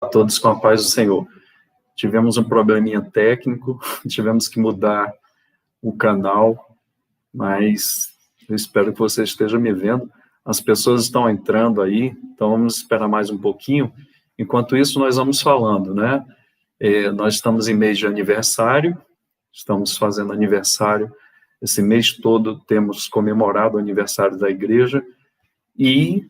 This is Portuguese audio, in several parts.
a todos com a paz do Senhor. Tivemos um probleminha técnico, tivemos que mudar o canal, mas eu espero que você esteja me vendo. As pessoas estão entrando aí, então vamos esperar mais um pouquinho. Enquanto isso, nós vamos falando, né? Nós estamos em mês de aniversário, estamos fazendo aniversário. Esse mês todo temos comemorado o aniversário da igreja e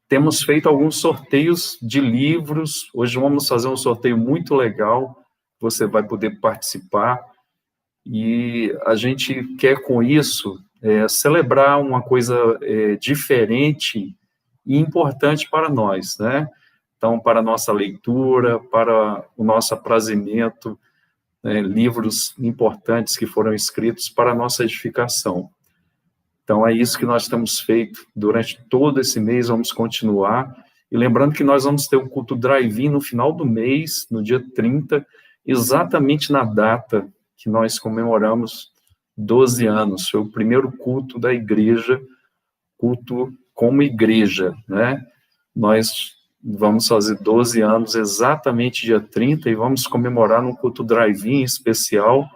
temos feito alguns sorteios de livros. Hoje vamos fazer um sorteio muito legal, você vai poder participar. E a gente quer, com isso, celebrar uma coisa diferente e importante para nós, né? Então, para a nossa leitura, para o nosso aprazimento, livros importantes que foram escritos para a nossa edificação. Então, é isso que nós temos feito durante todo esse mês, vamos continuar. E lembrando que nós vamos ter um culto drive-in no final do mês, no dia 30, exatamente na data que nós comemoramos 12 anos. Foi o primeiro culto da igreja, culto como igreja, né? Nós vamos fazer 12 anos exatamente dia 30 e vamos comemorar num culto drive-in especial.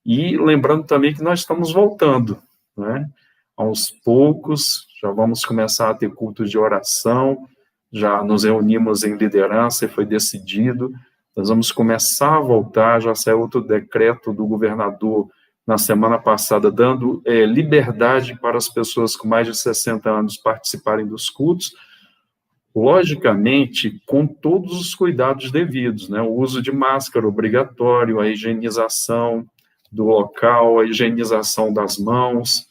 E lembrando também que nós estamos voltando, né? Aos poucos, já vamos começar a ter cultos de oração, já nos reunimos em liderança e foi decidido, nós vamos começar a voltar, já saiu outro decreto do governador na semana passada, dando liberdade para as pessoas com mais de 60 anos participarem dos cultos, logicamente, com todos os cuidados devidos, né? O uso de máscara obrigatório, a higienização do local, a higienização das mãos,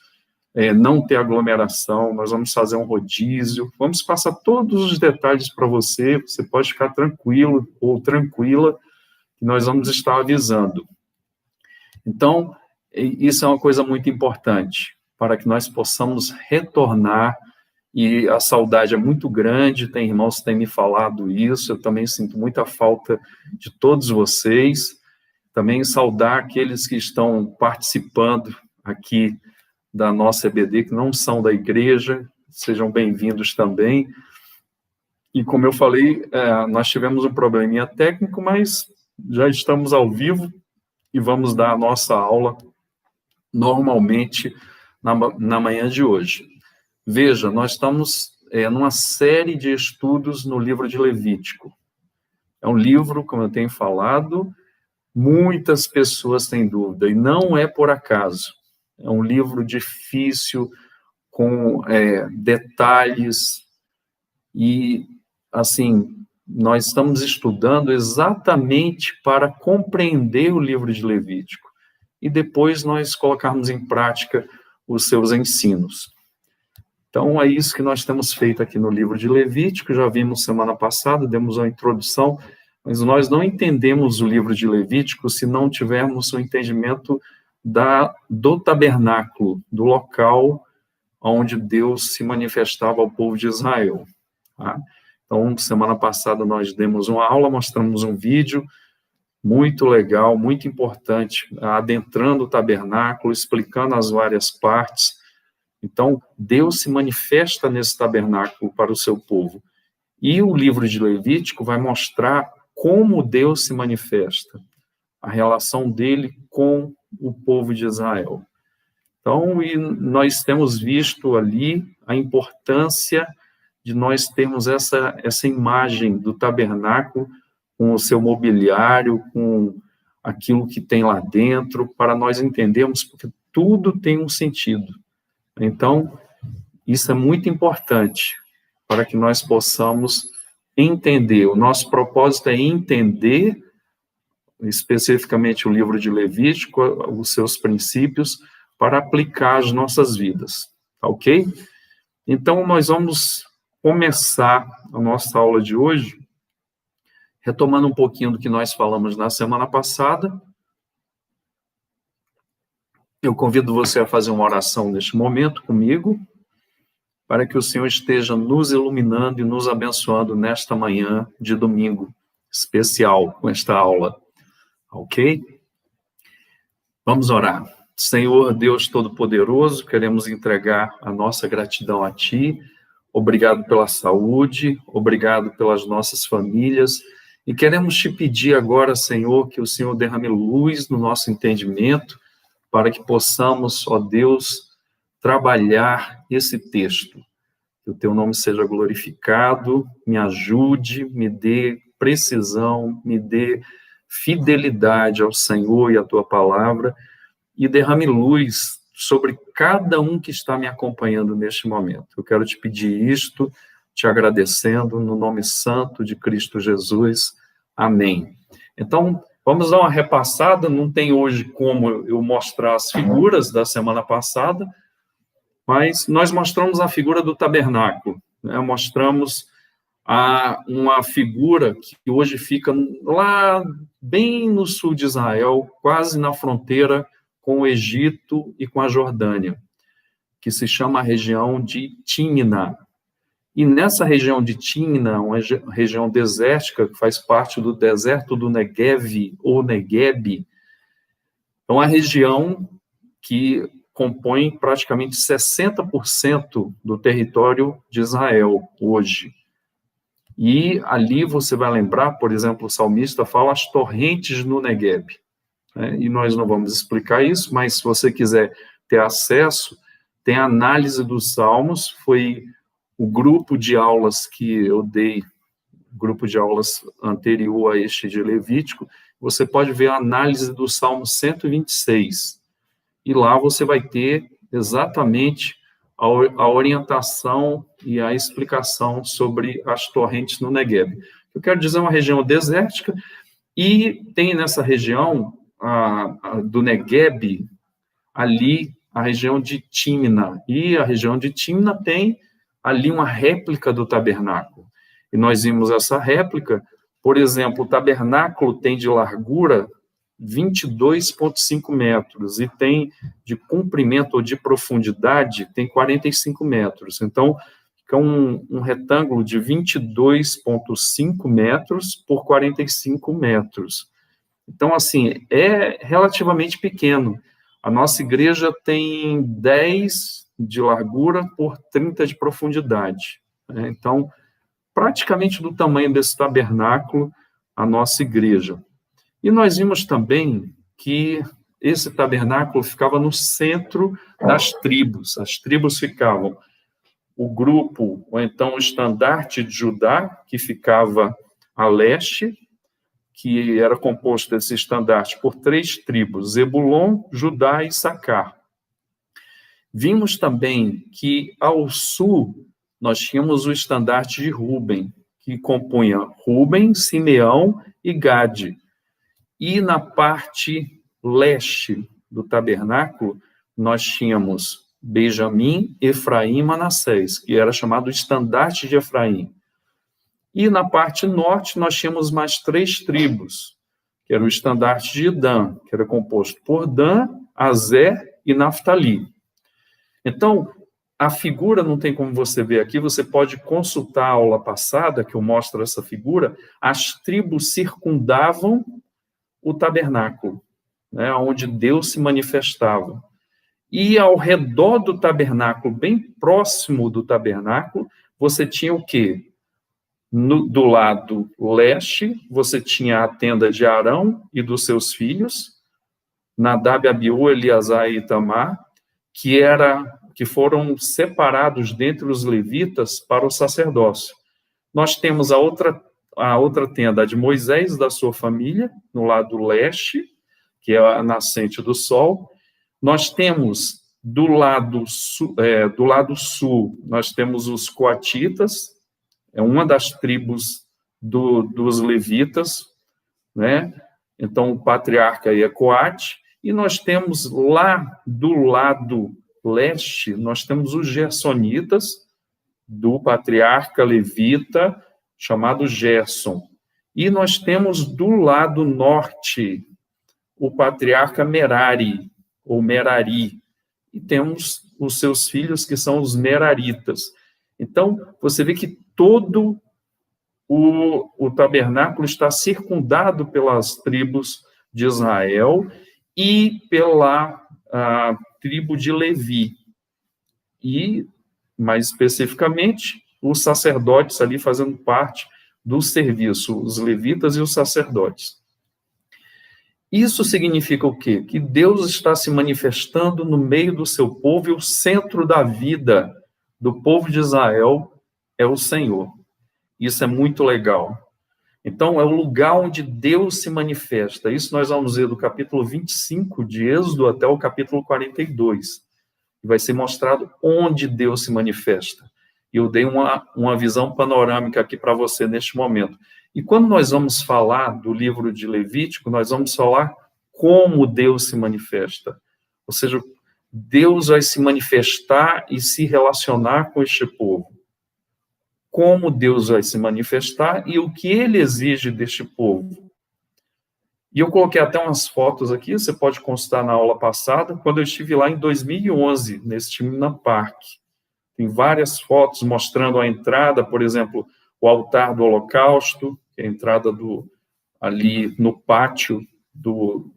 não ter aglomeração, nós vamos fazer um rodízio, vamos passar todos os detalhes para você, você pode ficar tranquilo ou tranquila, que nós vamos estar avisando. Então, isso é uma coisa muito importante, para que nós possamos retornar, e a saudade é muito grande, tem irmãos que têm me falado isso, eu também sinto muita falta de todos vocês, também saudar aqueles que estão participando aqui da nossa EBD, que não são da igreja, sejam bem-vindos também. E como eu falei, nós tivemos um probleminha técnico, mas já estamos ao vivo e vamos dar a nossa aula normalmente na manhã de hoje. Veja, nós estamos numa série de estudos no livro de Levítico. É um livro, como eu tenho falado, muitas pessoas têm dúvida, e não é por acaso. É um livro difícil, com detalhes, e, assim, nós estamos estudando exatamente para compreender o livro de Levítico, e depois nós colocarmos em prática os seus ensinos. Então, é isso que nós temos feito aqui no livro de Levítico, já vimos semana passada, demos uma introdução, mas nós não entendemos o livro de Levítico se não tivermos o entendimento do tabernáculo, do local onde Deus se manifestava ao povo de Israel. Tá? Então, semana passada nós demos uma aula, mostramos um vídeo muito legal, muito importante, adentrando o tabernáculo, explicando as várias partes. Então, Deus se manifesta nesse tabernáculo para o seu povo. E o livro de Levítico vai mostrar como Deus se manifesta, a relação dele com o povo de Israel. Então, e nós temos visto ali a importância de nós termos essa imagem do tabernáculo com o seu mobiliário, com aquilo que tem lá dentro, para nós entendermos, porque tudo tem um sentido. Então, isso é muito importante para que nós possamos entender. O nosso propósito é entender especificamente o livro de Levítico, os seus princípios, para aplicar às nossas vidas, ok? Então, nós vamos começar a nossa aula de hoje, retomando um pouquinho do que nós falamos na semana passada. Eu convido você a fazer uma oração neste momento comigo, para que o Senhor esteja nos iluminando e nos abençoando nesta manhã de domingo especial com esta aula. Ok? Vamos orar. Senhor Deus Todo-Poderoso, queremos entregar a nossa gratidão a Ti. Obrigado pela saúde, obrigado pelas nossas famílias E queremos te pedir agora, Senhor, que o Senhor derrame luz no nosso entendimento, para que possamos, ó Deus, trabalhar esse texto. Que o teu nome seja glorificado, me ajude, me dê precisão, me dê fidelidade ao Senhor e à tua palavra, e derrame luz sobre cada um que está me acompanhando neste momento. Eu quero te pedir isto, te agradecendo, no nome santo de Cristo Jesus. Amém. Então, vamos dar uma repassada, não tem hoje como eu mostrar as figuras da semana passada, mas nós mostramos a figura do tabernáculo, né? Mostramos uma figura que hoje fica lá bem no sul de Israel, quase na fronteira com o Egito e com a Jordânia, que se chama a região de Tímina. E nessa região de Tímina, uma região desértica, que faz parte do deserto do Negev, ou Negueb, é uma região que compõe praticamente 60% do território de Israel hoje. E ali você vai lembrar, por exemplo, o salmista fala as torrentes no Negueb. Né? E nós não vamos explicar isso, mas se você quiser ter acesso, tem a análise dos salmos, foi o grupo de aulas que eu dei, grupo de aulas anterior a este de Levítico, você pode ver a análise do Salmo 126. E lá você vai ter exatamente a orientação e a explicação sobre as torrentes no Negueb. Eu quero dizer uma região desértica, e tem nessa região do Negueb, ali, a região de Tímina. E a região de Tímina tem ali uma réplica do tabernáculo. E nós vimos essa réplica, por exemplo, o tabernáculo tem de largura 22,5 metros, e tem de comprimento ou de profundidade, tem 45 metros. Então, fica um retângulo de 22,5 metros por 45 metros. Então, assim, é relativamente pequeno. A nossa igreja tem 10 de largura por 30 de profundidade. Né? Então, praticamente do tamanho desse tabernáculo, a nossa igreja. E nós vimos também que esse tabernáculo ficava no centro das tribos. As tribos ficavam o grupo, ou então o estandarte de Judá, que ficava a leste, que era composto desse estandarte por 3 tribos, Zebulon, Judá e Issacar. Vimos também que ao sul nós tínhamos o estandarte de Ruben, que compunha Ruben, Simeão e Gade. E na parte leste do tabernáculo, nós tínhamos Benjamim, Efraim e Manassés, que era chamado estandarte de Efraim. E na parte norte, nós tínhamos mais 3 tribos, que era o estandarte de Dan, que era composto por Dan, Azer e Naftali. Então, a figura não tem como você ver aqui, você pode consultar a aula passada, que eu mostro essa figura, as tribos circundavam o tabernáculo, né, onde Deus se manifestava. E ao redor do tabernáculo, bem próximo do tabernáculo, você tinha o quê? Do lado leste, você tinha a tenda de Arão e dos seus Nadab, Abiú, Eleazar e Itamar, que foram separados dentre os levitas para o sacerdócio. Nós temos a outra tenda de Moisés e da sua família, no lado leste, que é a nascente do sol. Nós temos do lado sul, nós temos os coatitas, é uma das tribos dos levitas, né? Então, o patriarca aí é Coate, e nós temos lá do lado leste, nós temos os gersonitas, do patriarca levita, chamado Gerson. E nós temos do lado norte o patriarca Merari, ou Merari, e temos os seus filhos, que são os Meraritas. Então, você vê que todo o tabernáculo está circundado pelas tribos de Israel e pela tribo de Levi. E, mais especificamente, os sacerdotes ali fazendo parte do serviço, os levitas e os sacerdotes. Isso significa o quê? Que Deus está se manifestando no meio do seu povo, e o centro da vida do povo de Israel é o Senhor. Isso é muito legal. Então, é o lugar onde Deus se manifesta. Isso nós vamos ver do capítulo 25 de Êxodo até o capítulo 42. Vai ser mostrado onde Deus se manifesta. E eu dei uma visão panorâmica aqui para você neste momento. E quando nós vamos falar do livro de Levítico, nós vamos falar como Deus se manifesta. Ou seja, Deus vai se manifestar e se relacionar com este povo. Como Deus vai se manifestar e o que ele exige deste povo. E eu coloquei até umas fotos aqui, você pode consultar na aula passada, quando eu estive lá em 2011, nesse Timna Park. Tem várias fotos mostrando a entrada, por exemplo, o altar do holocausto, que é a entrada ali no pátio do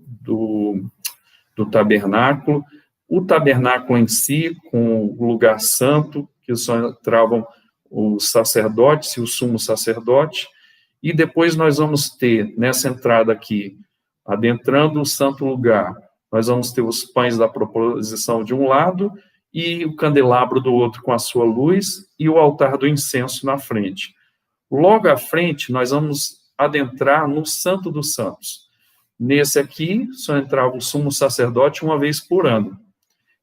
tabernáculo, o tabernáculo em si, com o lugar santo, que só entravam os sacerdotes e o sumo sacerdote, e depois nós vamos ter, nessa entrada aqui, adentrando o santo lugar, nós vamos ter os pães da proposição de um lado, e o candelabro do outro com a sua luz, e o altar do incenso na frente. Logo à frente, nós vamos adentrar no Santo dos Santos. Nesse aqui, só entrava o sumo sacerdote uma vez por ano,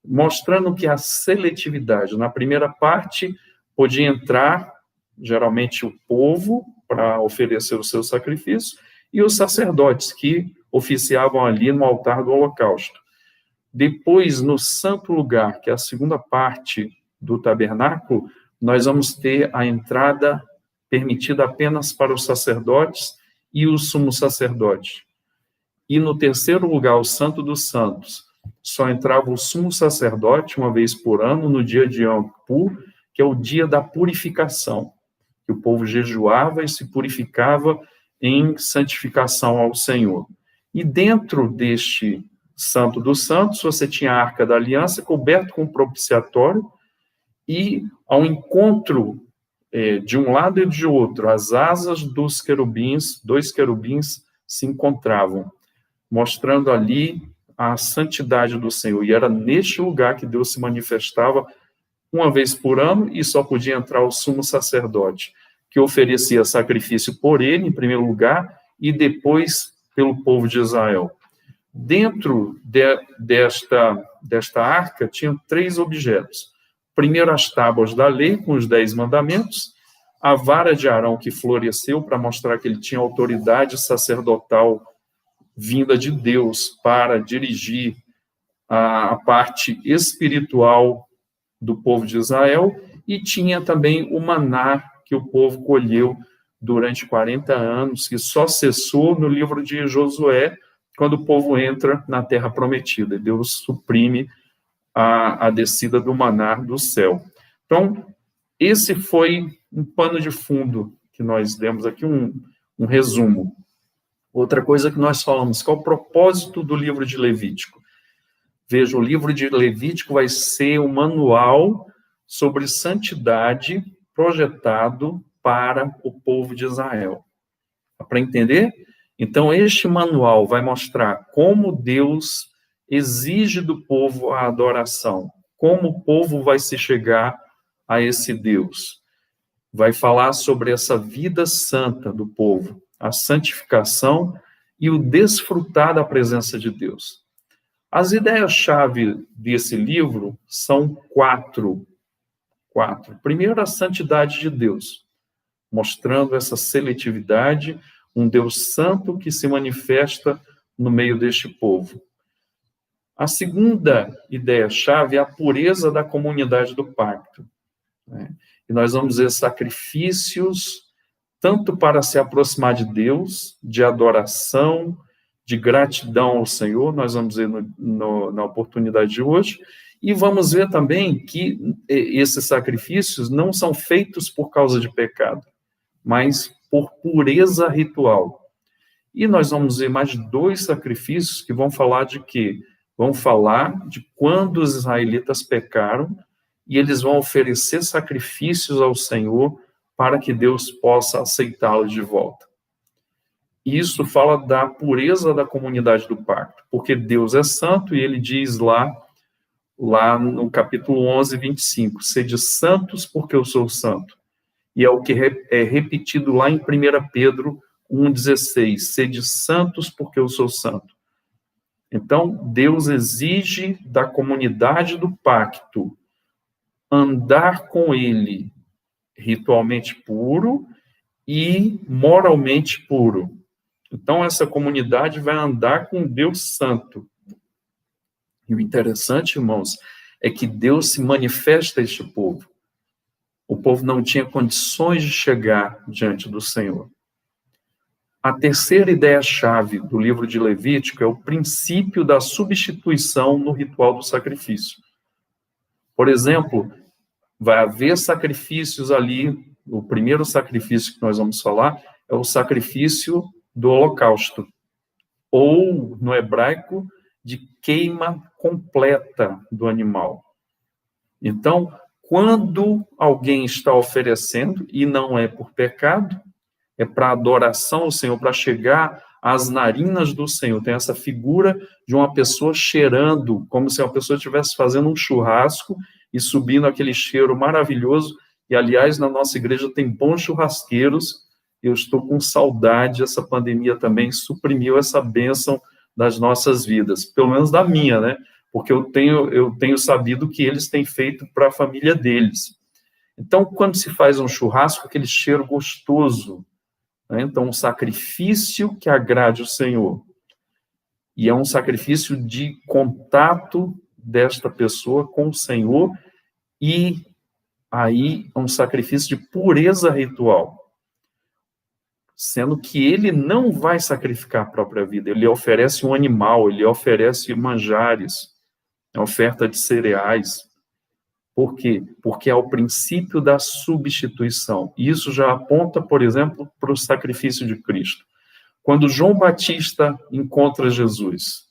mostrando que a seletividade, na primeira parte, podia entrar, geralmente, o povo, para oferecer o seu sacrifício, e os sacerdotes, que oficiavam ali no altar do holocausto. Depois, no santo lugar, que é a segunda parte do tabernáculo, nós vamos ter a entrada permitida apenas para os sacerdotes e o sumo sacerdote. E no terceiro lugar, o Santo dos Santos, só entrava o sumo sacerdote uma vez por ano, no dia de Yom Kippur, que é o dia da purificação, que o povo jejuava e se purificava em santificação ao Senhor. E dentro deste Santo dos Santos, você tinha a Arca da Aliança, coberto com propiciatório, e ao encontro de um lado e de outro, as asas dos querubins, 2 querubins se encontravam, mostrando ali a santidade do Senhor. E era neste lugar que Deus se manifestava uma vez por ano, e só podia entrar o sumo sacerdote, que oferecia sacrifício por ele, em primeiro lugar, e depois pelo povo de Israel. Dentro desta arca, tinham 3 objetos. Primeiro, as tábuas da lei, com os 10 mandamentos, a vara de Arão, que floresceu para mostrar que ele tinha autoridade sacerdotal vinda de Deus para dirigir a parte espiritual do povo de Israel, e tinha também o maná que o povo colheu durante 40 anos, que só cessou no livro de Josué, quando o povo entra na terra prometida. Deus suprime a descida do maná do céu. Então, esse foi um pano de fundo que nós demos aqui, um resumo. Outra coisa que nós falamos, qual é o propósito do livro de Levítico? Veja, o livro de Levítico vai ser um manual sobre santidade projetado para o povo de Israel. Para entender? Então, este manual vai mostrar como Deus exige do povo a adoração, como o povo vai se chegar a esse Deus. Vai falar sobre essa vida santa do povo, a santificação e o desfrutar da presença de Deus. As ideias-chave desse livro são 4. Primeiro, a santidade de Deus, mostrando essa seletividade, um Deus santo que se manifesta no meio deste povo. A segunda ideia-chave é a pureza da comunidade do pacto. E nós vamos ver sacrifícios, tanto para se aproximar de Deus, de adoração, de gratidão ao Senhor, nós vamos ver na oportunidade de hoje, e vamos ver também que esses sacrifícios não são feitos por causa de pecado, mas por pureza ritual. E nós vamos ver mais 2 sacrifícios que vão falar de quê? Vão falar de quando os israelitas pecaram, e eles vão oferecer sacrifícios ao Senhor para que Deus possa aceitá-los de volta. Isso fala da pureza da comunidade do pacto, porque Deus é santo e ele diz lá no capítulo 11, 25, sede santos porque eu sou santo. E é o que é repetido lá em 1 Pedro 1,16, sede santos porque eu sou santo. Então, Deus exige da comunidade do pacto andar com ele ritualmente puro e moralmente puro. Então, essa comunidade vai andar com Deus santo. E o interessante, irmãos, é que Deus se manifesta a este povo. O povo não tinha condições de chegar diante do Senhor. A terceira ideia-chave do livro de Levítico é o princípio da substituição no ritual do sacrifício. Por exemplo, vai haver sacrifícios ali, o primeiro sacrifício que nós vamos falar é o sacrifício do holocausto, ou, no hebraico, de queima completa do animal. Então, quando alguém está oferecendo, e não é por pecado, é para adoração ao Senhor, para chegar às narinas do Senhor. Tem essa figura de uma pessoa cheirando, como se uma pessoa estivesse fazendo um churrasco e subindo aquele cheiro maravilhoso. E, aliás, na nossa igreja tem bons churrasqueiros. Eu estou com saudade, essa pandemia também suprimiu essa bênção das nossas vidas, pelo menos da minha, né? Porque eu tenho sabido que eles têm feito para a família deles. Então, quando se faz um churrasco, aquele cheiro gostoso, né? Então, um sacrifício que agrade o Senhor. E é um sacrifício de contato desta pessoa com o Senhor, e aí é um sacrifício de pureza ritual. Sendo que ele não vai sacrificar a própria vida, ele oferece um animal, ele oferece manjares, oferta de cereais. Por quê? Porque é o princípio da substituição. E isso já aponta, por exemplo, para o sacrifício de Cristo. Quando João Batista encontra Jesus,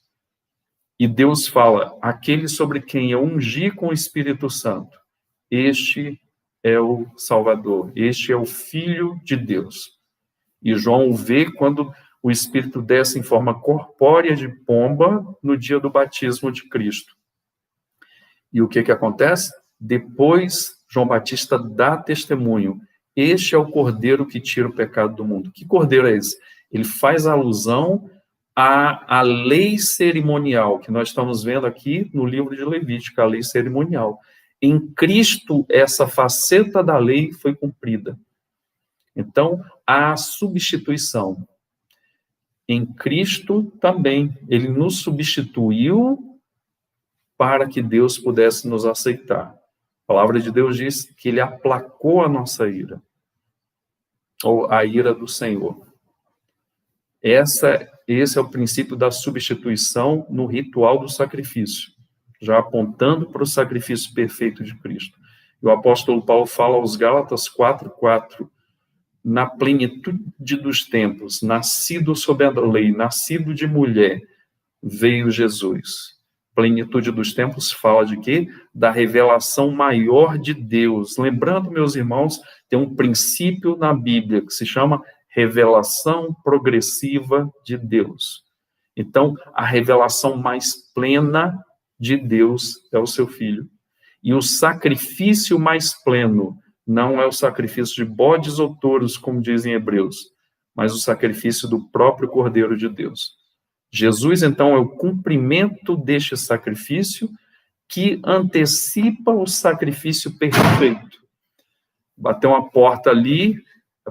e Deus fala, aquele sobre quem eu ungi com o Espírito Santo, este é o Salvador, este é o Filho de Deus. E João o vê quando o Espírito desce em forma corpórea de pomba no dia do batismo de Cristo. E o que acontece? Depois, João Batista dá testemunho. Este é o Cordeiro que tira o pecado do mundo. Que Cordeiro é esse? Ele faz alusão à lei cerimonial, que nós estamos vendo aqui no livro de Levítico, a lei cerimonial. Em Cristo, essa faceta da lei foi cumprida. Então, há substituição. Em Cristo também, ele nos substituiu para que Deus pudesse nos aceitar. A palavra de Deus diz que ele aplacou a nossa ira, ou a ira do Senhor. Esse é o princípio da substituição no ritual do sacrifício, já apontando para o sacrifício perfeito de Cristo. E o apóstolo Paulo fala aos Gálatas 4:4, na plenitude dos tempos, nascido sob a lei, nascido de mulher, veio Jesus. Plenitude dos tempos fala de quê? Da revelação maior de Deus. Lembrando, meus irmãos, tem um princípio na Bíblia que se chama revelação progressiva de Deus. Então, a revelação mais plena de Deus é o seu Filho. E o sacrifício mais pleno não é o sacrifício de bodes ou touros, como dizem Hebreus, mas o sacrifício do próprio Cordeiro de Deus. Jesus, então, é o cumprimento deste sacrifício que antecipa o sacrifício perfeito. Bater uma porta ali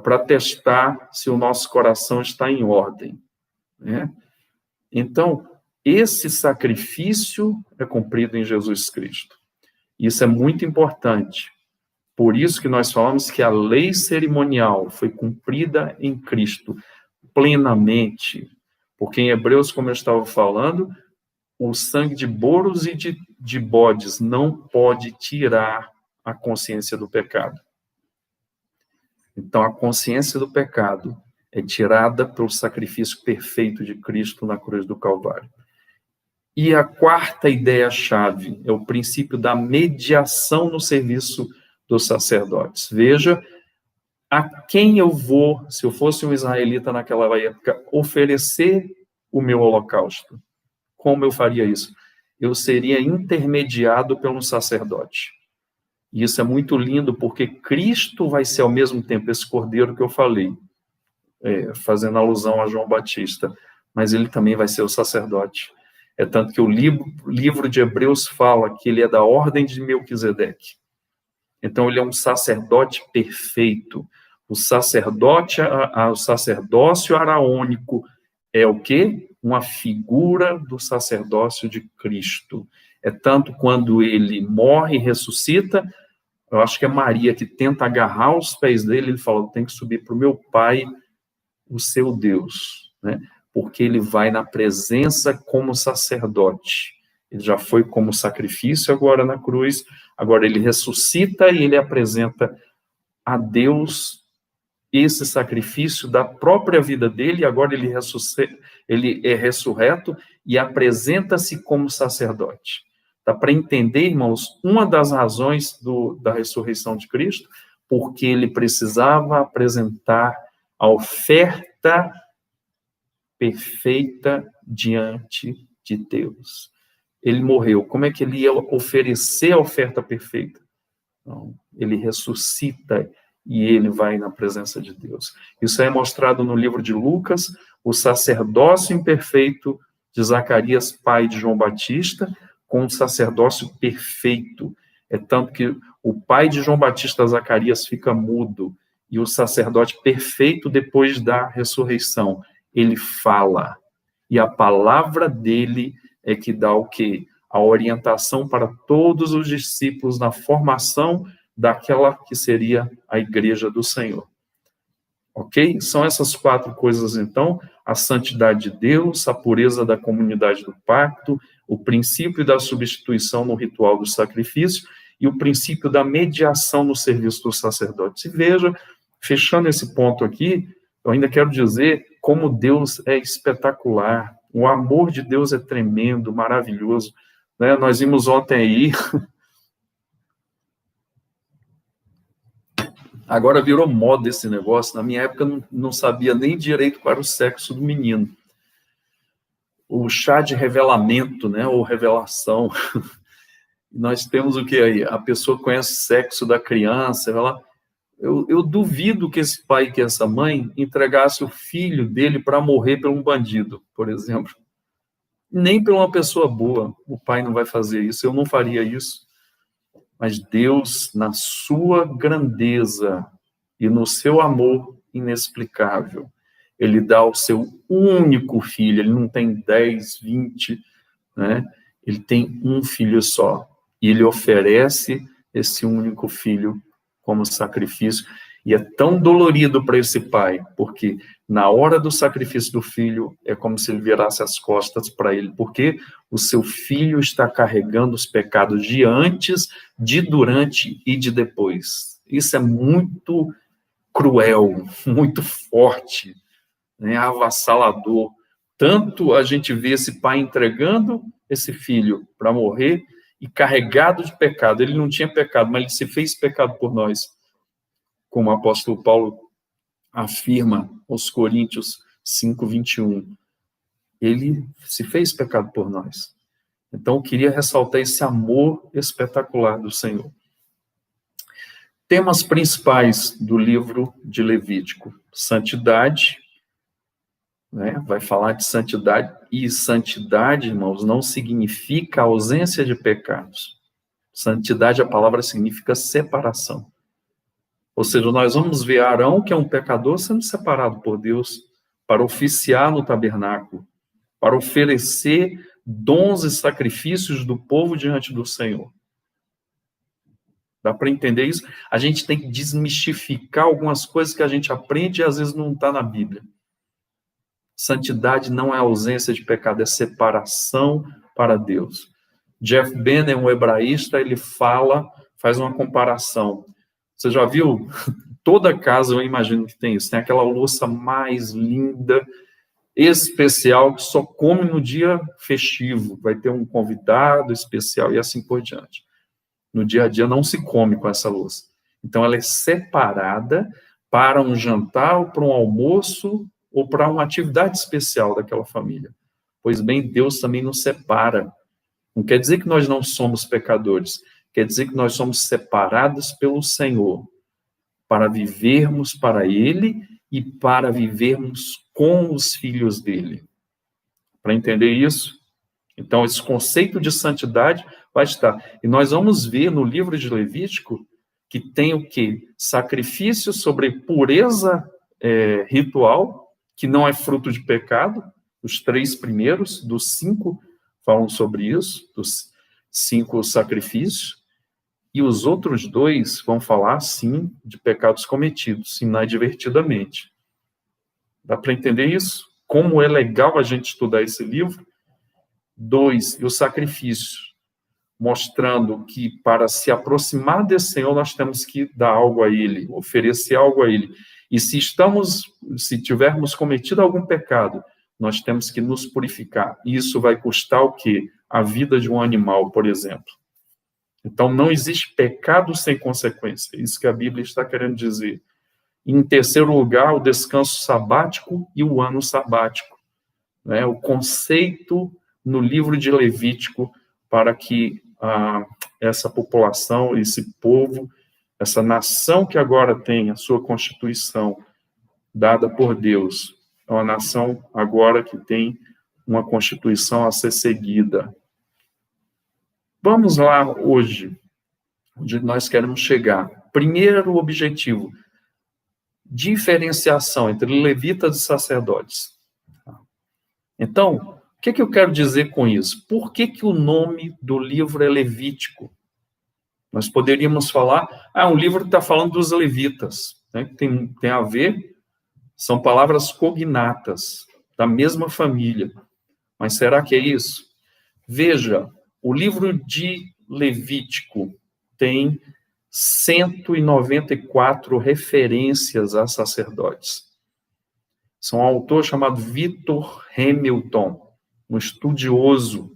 para testar se o nosso coração está em ordem, né? Então, esse sacrifício é cumprido em Jesus Cristo. Isso é muito importante. Por isso que nós falamos que a lei cerimonial foi cumprida em Cristo plenamente. Porque em Hebreus, como eu estava falando, o sangue de boros e de bodes não pode tirar a consciência do pecado. Então, a consciência do pecado é tirada pelo sacrifício perfeito de Cristo na cruz do Calvário. E a quarta ideia-chave é o princípio da mediação no serviço dos sacerdotes. Veja a quem eu vou, se eu fosse um israelita naquela época, oferecer o meu holocausto? Como eu faria isso? Eu seria intermediado pelo sacerdote. E isso é muito lindo, porque Cristo vai ser ao mesmo tempo esse cordeiro que eu falei, fazendo alusão a João Batista, mas ele também vai ser o sacerdote. É tanto que o livro de Hebreus fala que ele é da ordem de Melquisedeque. Então, ele é um sacerdote perfeito. O sacerdócio araônico é o quê? Uma figura do sacerdócio de Cristo. É tanto quando ele morre e ressuscita, eu acho que é Maria que tenta agarrar os pés dele, ele fala, tem que subir para o meu pai, o seu Deus, né? Porque ele vai na presença como sacerdote. Ele já foi como sacrifício agora na cruz, agora ele ressuscita e ele apresenta a Deus esse sacrifício da própria vida dele, agora ele é ressurreto e apresenta-se como sacerdote. Dá para entender, irmãos, uma das razões da ressurreição de Cristo, porque ele precisava apresentar a oferta perfeita diante de Deus. Ele morreu. Como é que ele ia oferecer a oferta perfeita? Não, ele ressuscita e ele vai na presença de Deus. Isso é mostrado no livro de Lucas, o sacerdócio imperfeito de Zacarias, pai de João Batista, com o sacerdócio perfeito. É tanto que o pai de João Batista, Zacarias, fica mudo, e o sacerdote perfeito, depois da ressurreição, ele fala. E a palavra dele é que dá o quê? A orientação para todos os discípulos na formação daquela que seria a igreja do Senhor. Ok? São essas 4 coisas, então: a santidade de Deus, a pureza da comunidade do pacto, o princípio da substituição no ritual do sacrifício e o princípio da mediação no serviço do sacerdote. E veja, fechando esse ponto aqui, eu ainda quero dizer como Deus é espetacular, o amor de Deus é tremendo, maravilhoso, né? Nós vimos ontem aí, agora virou moda esse negócio, na minha época eu não sabia nem direito qual era o sexo do menino. O chá de revelamento, né, ou revelação. Nós temos o que aí? A pessoa conhece o sexo da criança, eu duvido que esse pai, que essa mãe, entregasse o filho dele para morrer por um bandido, por exemplo. Nem por uma pessoa boa. O pai não vai fazer isso, eu não faria isso. Mas Deus, na sua grandeza e no seu amor inexplicável, ele dá o seu único filho, ele não tem 10, 20, né? Ele tem um filho só. E ele oferece esse único filho como sacrifício. E é tão dolorido para esse pai, porque na hora do sacrifício do filho, é como se ele virasse as costas para ele, porque o seu filho está carregando os pecados de antes, de durante e de depois. Isso é muito cruel, muito forte, né, avassalador. Tanto a gente vê esse pai entregando esse filho para morrer e carregado de pecado. Ele não tinha pecado, mas ele se fez pecado por nós, como o apóstolo Paulo afirma aos Coríntios 5:21. Ele se fez pecado por nós. Então, eu queria ressaltar esse amor espetacular do Senhor. Temas principais do livro de Levítico: santidade, né? Vai falar de santidade, e santidade, irmãos, não significa ausência de pecados. Santidade, a palavra significa separação. Ou seja, nós vamos ver Arão, que é um pecador, sendo separado por Deus para oficiar no tabernáculo, para oferecer dons e sacrifícios do povo diante do Senhor. Dá para entender isso? A gente tem que desmistificar algumas coisas que a gente aprende e às vezes não está na Bíblia. Santidade não é ausência de pecado, é separação para Deus. Jeff Benner, um hebraísta, ele faz uma comparação. Você já viu? Toda casa, eu imagino que tem isso. Tem aquela louça mais linda, especial, que só come no dia festivo. Vai ter um convidado especial e assim por diante. No dia a dia não se come com essa louça. Então, ela é separada para um jantar, ou para um almoço, ou para uma atividade especial daquela família. Pois bem, Deus também nos separa. Não quer dizer que nós não somos pecadores, quer dizer que nós somos separados pelo Senhor para vivermos para Ele e para vivermos com os filhos dele. Para entender isso, então esse conceito de santidade vai estar. E nós vamos ver no livro de Levítico que tem o quê? Sacrifício sobre pureza ritual, que não é fruto de pecado. Os 3 primeiros, dos 5, falam sobre isso, dos 5 sacrifícios. E os outros 2 vão falar, sim, de pecados cometidos, inadvertidamente. Dá para entender isso? Como é legal a gente estudar esse livro? 2, e o sacrifício, mostrando que para se aproximar desse Senhor, nós temos que dar algo a Ele, oferecer algo a Ele. E se tivermos cometido algum pecado, nós temos que nos purificar. E isso vai custar o quê? A vida de um animal, por exemplo. Então, não existe pecado sem consequência. Isso que a Bíblia está querendo dizer. Em terceiro lugar, o descanso sabático e o ano sabático. Né? O conceito no livro de Levítico para que essa população, esse povo, essa nação que agora tem a sua constituição dada por Deus, é uma nação agora que tem uma constituição a ser seguida. Vamos lá hoje, onde nós queremos chegar. Primeiro objetivo, diferenciação entre levitas e sacerdotes. Então, o que eu quero dizer com isso? Por que o nome do livro é Levítico? Nós poderíamos falar, um livro que está falando dos levitas, né? Tem a ver, são palavras cognatas, da mesma família. Mas será que é isso? Veja, o livro de Levítico tem 194 referências a sacerdotes. São um autor chamado Victor Hamilton, um estudioso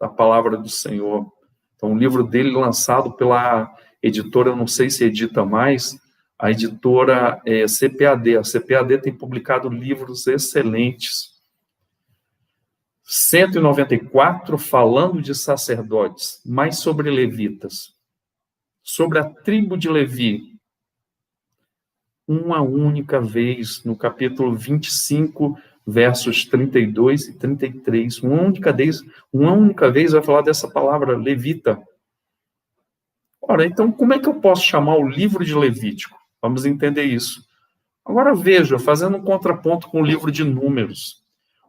da palavra do Senhor. Então, um livro dele lançado pela editora, eu não sei se edita mais, a editora CPAD. A CPAD tem publicado livros excelentes. 194 falando de sacerdotes, mais sobre levitas. Sobre a tribo de Levi, uma única vez, no capítulo 25, versos 32 e 33, uma única vez vai falar dessa palavra levita. Ora, então, como é que eu posso chamar o livro de Levítico? Vamos entender isso. Agora veja, fazendo um contraponto com o livro de Números.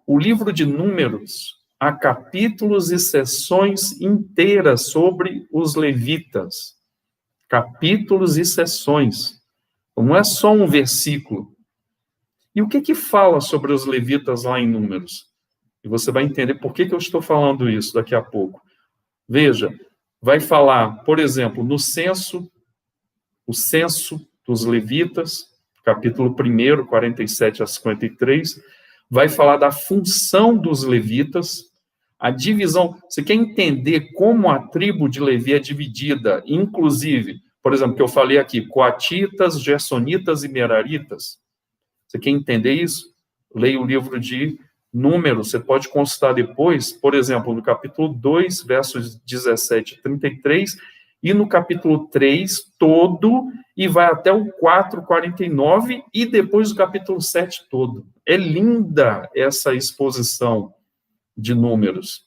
O livro de Números, há capítulos e sessões inteiras sobre os levitas. Capítulos e sessões. Não é só um versículo. E o que fala sobre os levitas lá em Números? E você vai entender por que eu estou falando isso daqui a pouco. Veja, vai falar, por exemplo, no censo, o censo dos levitas, capítulo 1, 47 a 53, vai falar da função dos levitas, a divisão. Você quer entender como a tribo de Levi é dividida, inclusive, por exemplo, que eu falei aqui, coatitas, gersonitas e meraritas? Você quer entender isso? Leia o livro de Números, você pode consultar depois, por exemplo, no capítulo 2, versos 17 e 33, e no capítulo 3 todo, e vai até o 4, 49, e depois o capítulo 7 todo. É linda essa exposição de Números.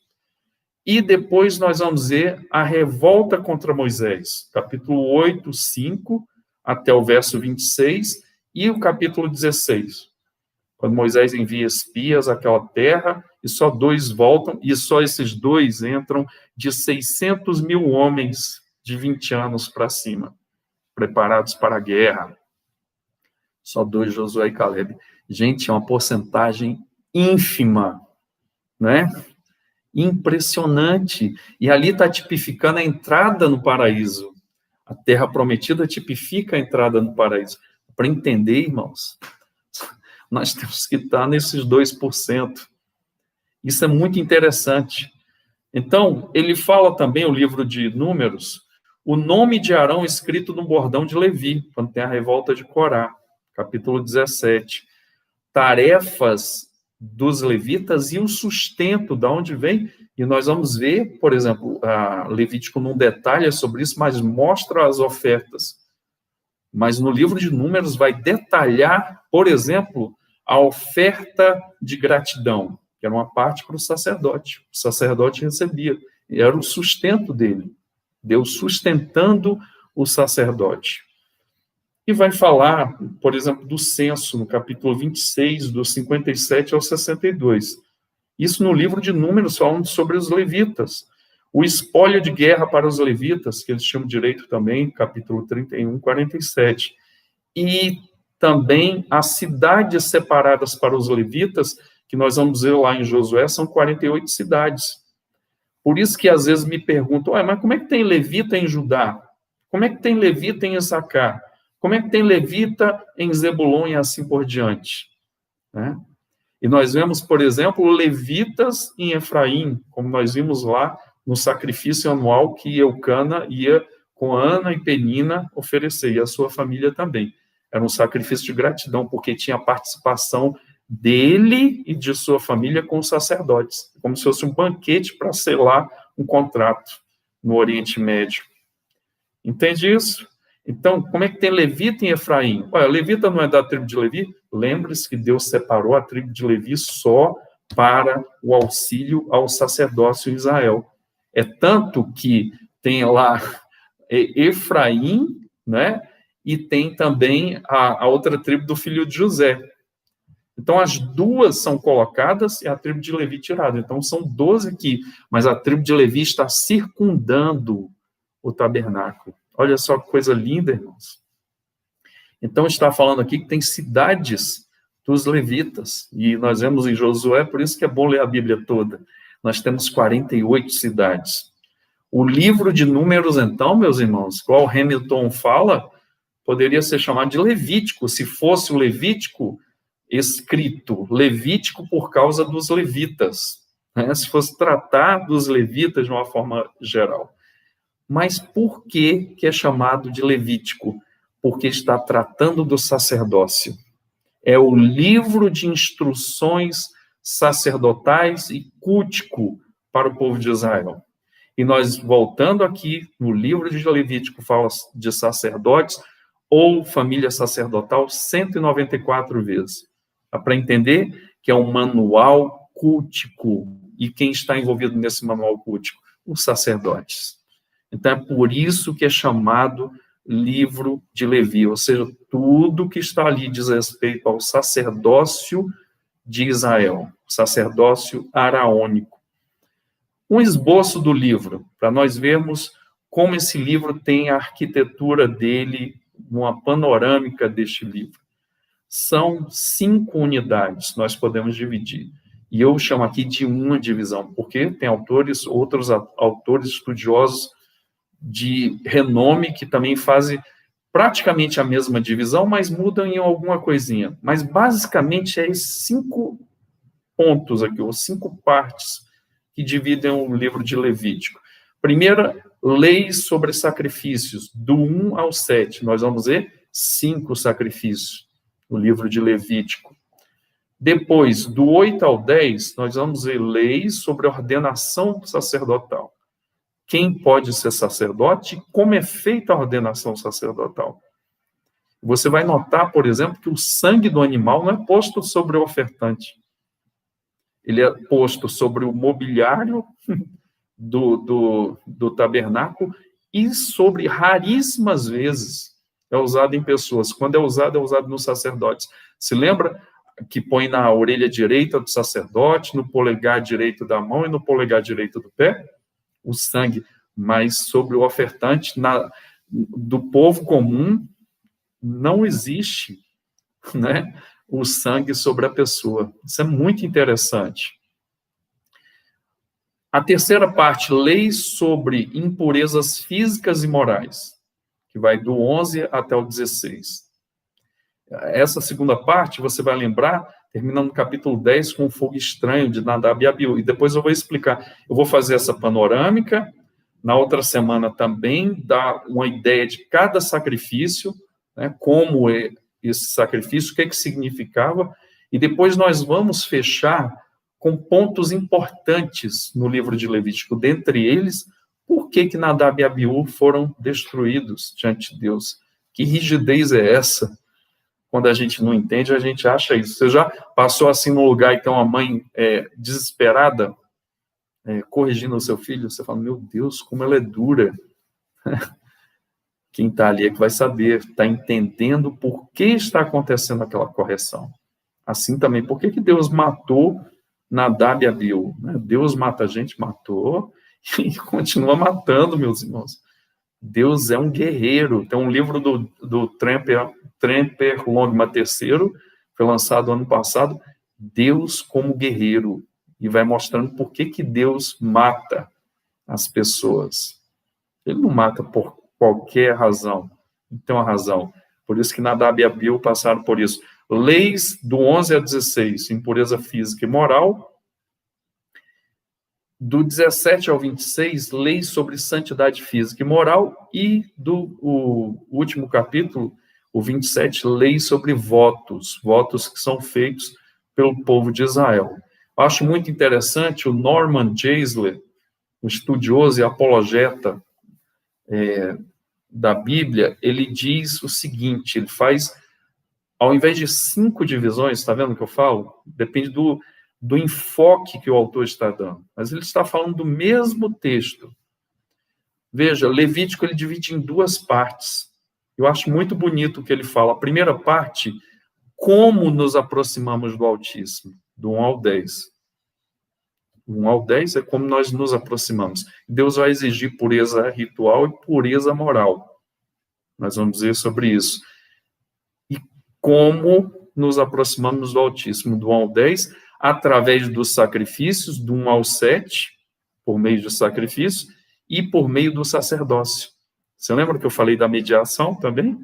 E depois nós vamos ver a revolta contra Moisés, capítulo 8, 5, até o verso 26, e o capítulo 16. Quando Moisés envia espias àquela terra, e só 2 voltam, e só esses 2 entram de 600 mil homens de 20 anos para cima, preparados para a guerra. Só 2, Josué e Caleb. Gente, é uma porcentagem ínfima, né? Impressionante. E ali está tipificando a entrada no paraíso. A terra prometida tipifica a entrada no paraíso. Para entender, irmãos, nós temos que estar nesses 2%. Isso é muito interessante. Então, ele fala também, o livro de Números, o nome de Arão escrito no bordão de Levi, quando tem a revolta de Corá, capítulo 17. Tarefas dos levitas e o sustento, de onde vem, e nós vamos ver, por exemplo, Levítico não detalha sobre isso, mas mostra as ofertas. Mas no livro de Números vai detalhar, por exemplo, a oferta de gratidão, que era uma parte para o sacerdote. O sacerdote recebia, e era o sustento dele. Deus sustentando o sacerdote. E vai falar, por exemplo, do censo, no capítulo 26, dos 57 ao 62. Isso no livro de Números, falando sobre os levitas. O espólio de guerra para os levitas, que eles tinham direito também, capítulo 31, 47. E também as cidades separadas para os levitas, que nós vamos ver lá em Josué, são 48 cidades. Por isso que às vezes me perguntam, mas como é que tem levita em Judá? Como é que tem levita em Issacar? Como é que tem levita em Zebulon e assim por diante? Né? E nós vemos, por exemplo, levitas em Efraim, como nós vimos lá no sacrifício anual que Eucana ia com Ana e Penina oferecer, e a sua família também. Era um sacrifício de gratidão, porque tinha a participação dele e de sua família com os sacerdotes, como se fosse um banquete para selar um contrato no Oriente Médio. Entende isso? Então, como é que tem levita em Efraim? Olha, levita não é da tribo de Levi? Lembre-se que Deus separou a tribo de Levi só para o auxílio ao sacerdócio em Israel. É tanto que tem lá Efraim, né? E tem também a outra tribo do filho de José. Então, as duas são colocadas e a tribo de Levi tirada. Então, são 12 aqui, mas a tribo de Levi está circundando o tabernáculo. Olha só que coisa linda, irmãos. Então, está falando aqui que tem cidades dos levitas, e nós vemos em Josué, por isso que é bom ler a Bíblia toda. Nós temos 48 cidades. O livro de Números, então, meus irmãos, qual Hamilton fala, poderia ser chamado de Levítico, se fosse o Levítico escrito, Levítico por causa dos levitas, né? Se fosse tratar dos levitas de uma forma geral. Mas por que é chamado de Levítico? Porque está tratando do sacerdócio. É o livro de instruções sacerdotais e cultico para o povo de Israel. E nós, voltando aqui, no livro de Levítico, fala de sacerdotes ou família sacerdotal 194 vezes. Dá para entender que é um manual cultico. E quem está envolvido nesse manual cultico? Os sacerdotes. Então, é por isso que é chamado livro de Levi, ou seja, tudo que está ali diz respeito ao sacerdócio de Israel, sacerdócio araônico. Um esboço do livro, para nós vermos como esse livro tem a arquitetura dele, uma panorâmica deste livro. São 5 unidades, nós podemos dividir. E eu chamo aqui de uma divisão, porque tem outros autores estudiosos de renome que também fazem praticamente a mesma divisão, mas mudam em alguma coisinha. Mas, basicamente, é esses 5 pontos aqui, ou 5 partes que dividem o livro de Levítico. Primeira, leis sobre sacrifícios, do 1 ao 7. Nós vamos ver 5 sacrifícios no livro de Levítico. Depois, do 8 ao 10, nós vamos ver leis sobre ordenação sacerdotal. Quem pode ser sacerdote e como é feita a ordenação sacerdotal. Você vai notar, por exemplo, que o sangue do animal não é posto sobre o ofertante. Ele é posto sobre o mobiliário do tabernáculo e sobre, raríssimas vezes, é usado em pessoas. Quando é usado nos sacerdotes. Se lembra que põe na orelha direita do sacerdote, no polegar direito da mão e no polegar direito do pé? O sangue, mas sobre o ofertante do povo comum não existe, né, o sangue sobre a pessoa. Isso é muito interessante. A terceira parte, leis sobre impurezas físicas e morais, que vai do 11 até o 16. Essa segunda parte, você vai lembrar, termina no capítulo 10 com o fogo estranho de Nadab e Abiú. E depois eu vou explicar. Eu vou fazer essa panorâmica. Na outra semana também dá uma ideia de cada sacrifício, né, como esse sacrifício, o que significava, e depois nós vamos fechar com pontos importantes no livro de Levítico, dentre eles, por que Nadab e Abiú foram destruídos diante de Deus. Que rigidez é essa? Quando a gente não entende, a gente acha isso. Você já passou assim num lugar e tem uma mãe desesperada, corrigindo o seu filho? Você fala, meu Deus, como ela é dura. Quem está ali é que vai saber, está entendendo por que está acontecendo aquela correção. Assim também, por que Deus matou Nadab e Abiú? Deus mata a gente, matou, e continua matando, meus irmãos. Deus é um guerreiro. Tem um livro do Tremper Longman III, foi lançado ano passado, Deus como guerreiro, e vai mostrando por que Deus mata as pessoas. Ele não mata por qualquer razão, não tem uma razão. Por isso que Nadab e Abiú passaram por isso. Leis do 11 a 16, impureza física e moral. Do 17 ao 26, leis sobre santidade física e moral. E o último capítulo, o 27, leis sobre votos que são feitos pelo povo de Israel. Eu acho muito interessante o Norman Geisler, um estudioso e apologeta da Bíblia, ele diz o seguinte, ele faz, ao invés de 5 divisões, está vendo o que eu falo? Depende do enfoque que o autor está dando, mas ele está falando do mesmo texto. Veja, Levítico ele divide em 2 partes. Eu acho muito bonito o que ele fala. A primeira parte, como nos aproximamos do Altíssimo, do 1 ao 10. 1 ao 10 é como nós nos aproximamos. Deus vai exigir pureza ritual e pureza moral. Nós vamos dizer sobre isso. E como nos aproximamos do Altíssimo, do 1 ao 10, através dos sacrifícios, do 1 ao 7, por meio do sacrifício, e por meio do sacerdócio. Você lembra que eu falei da mediação também?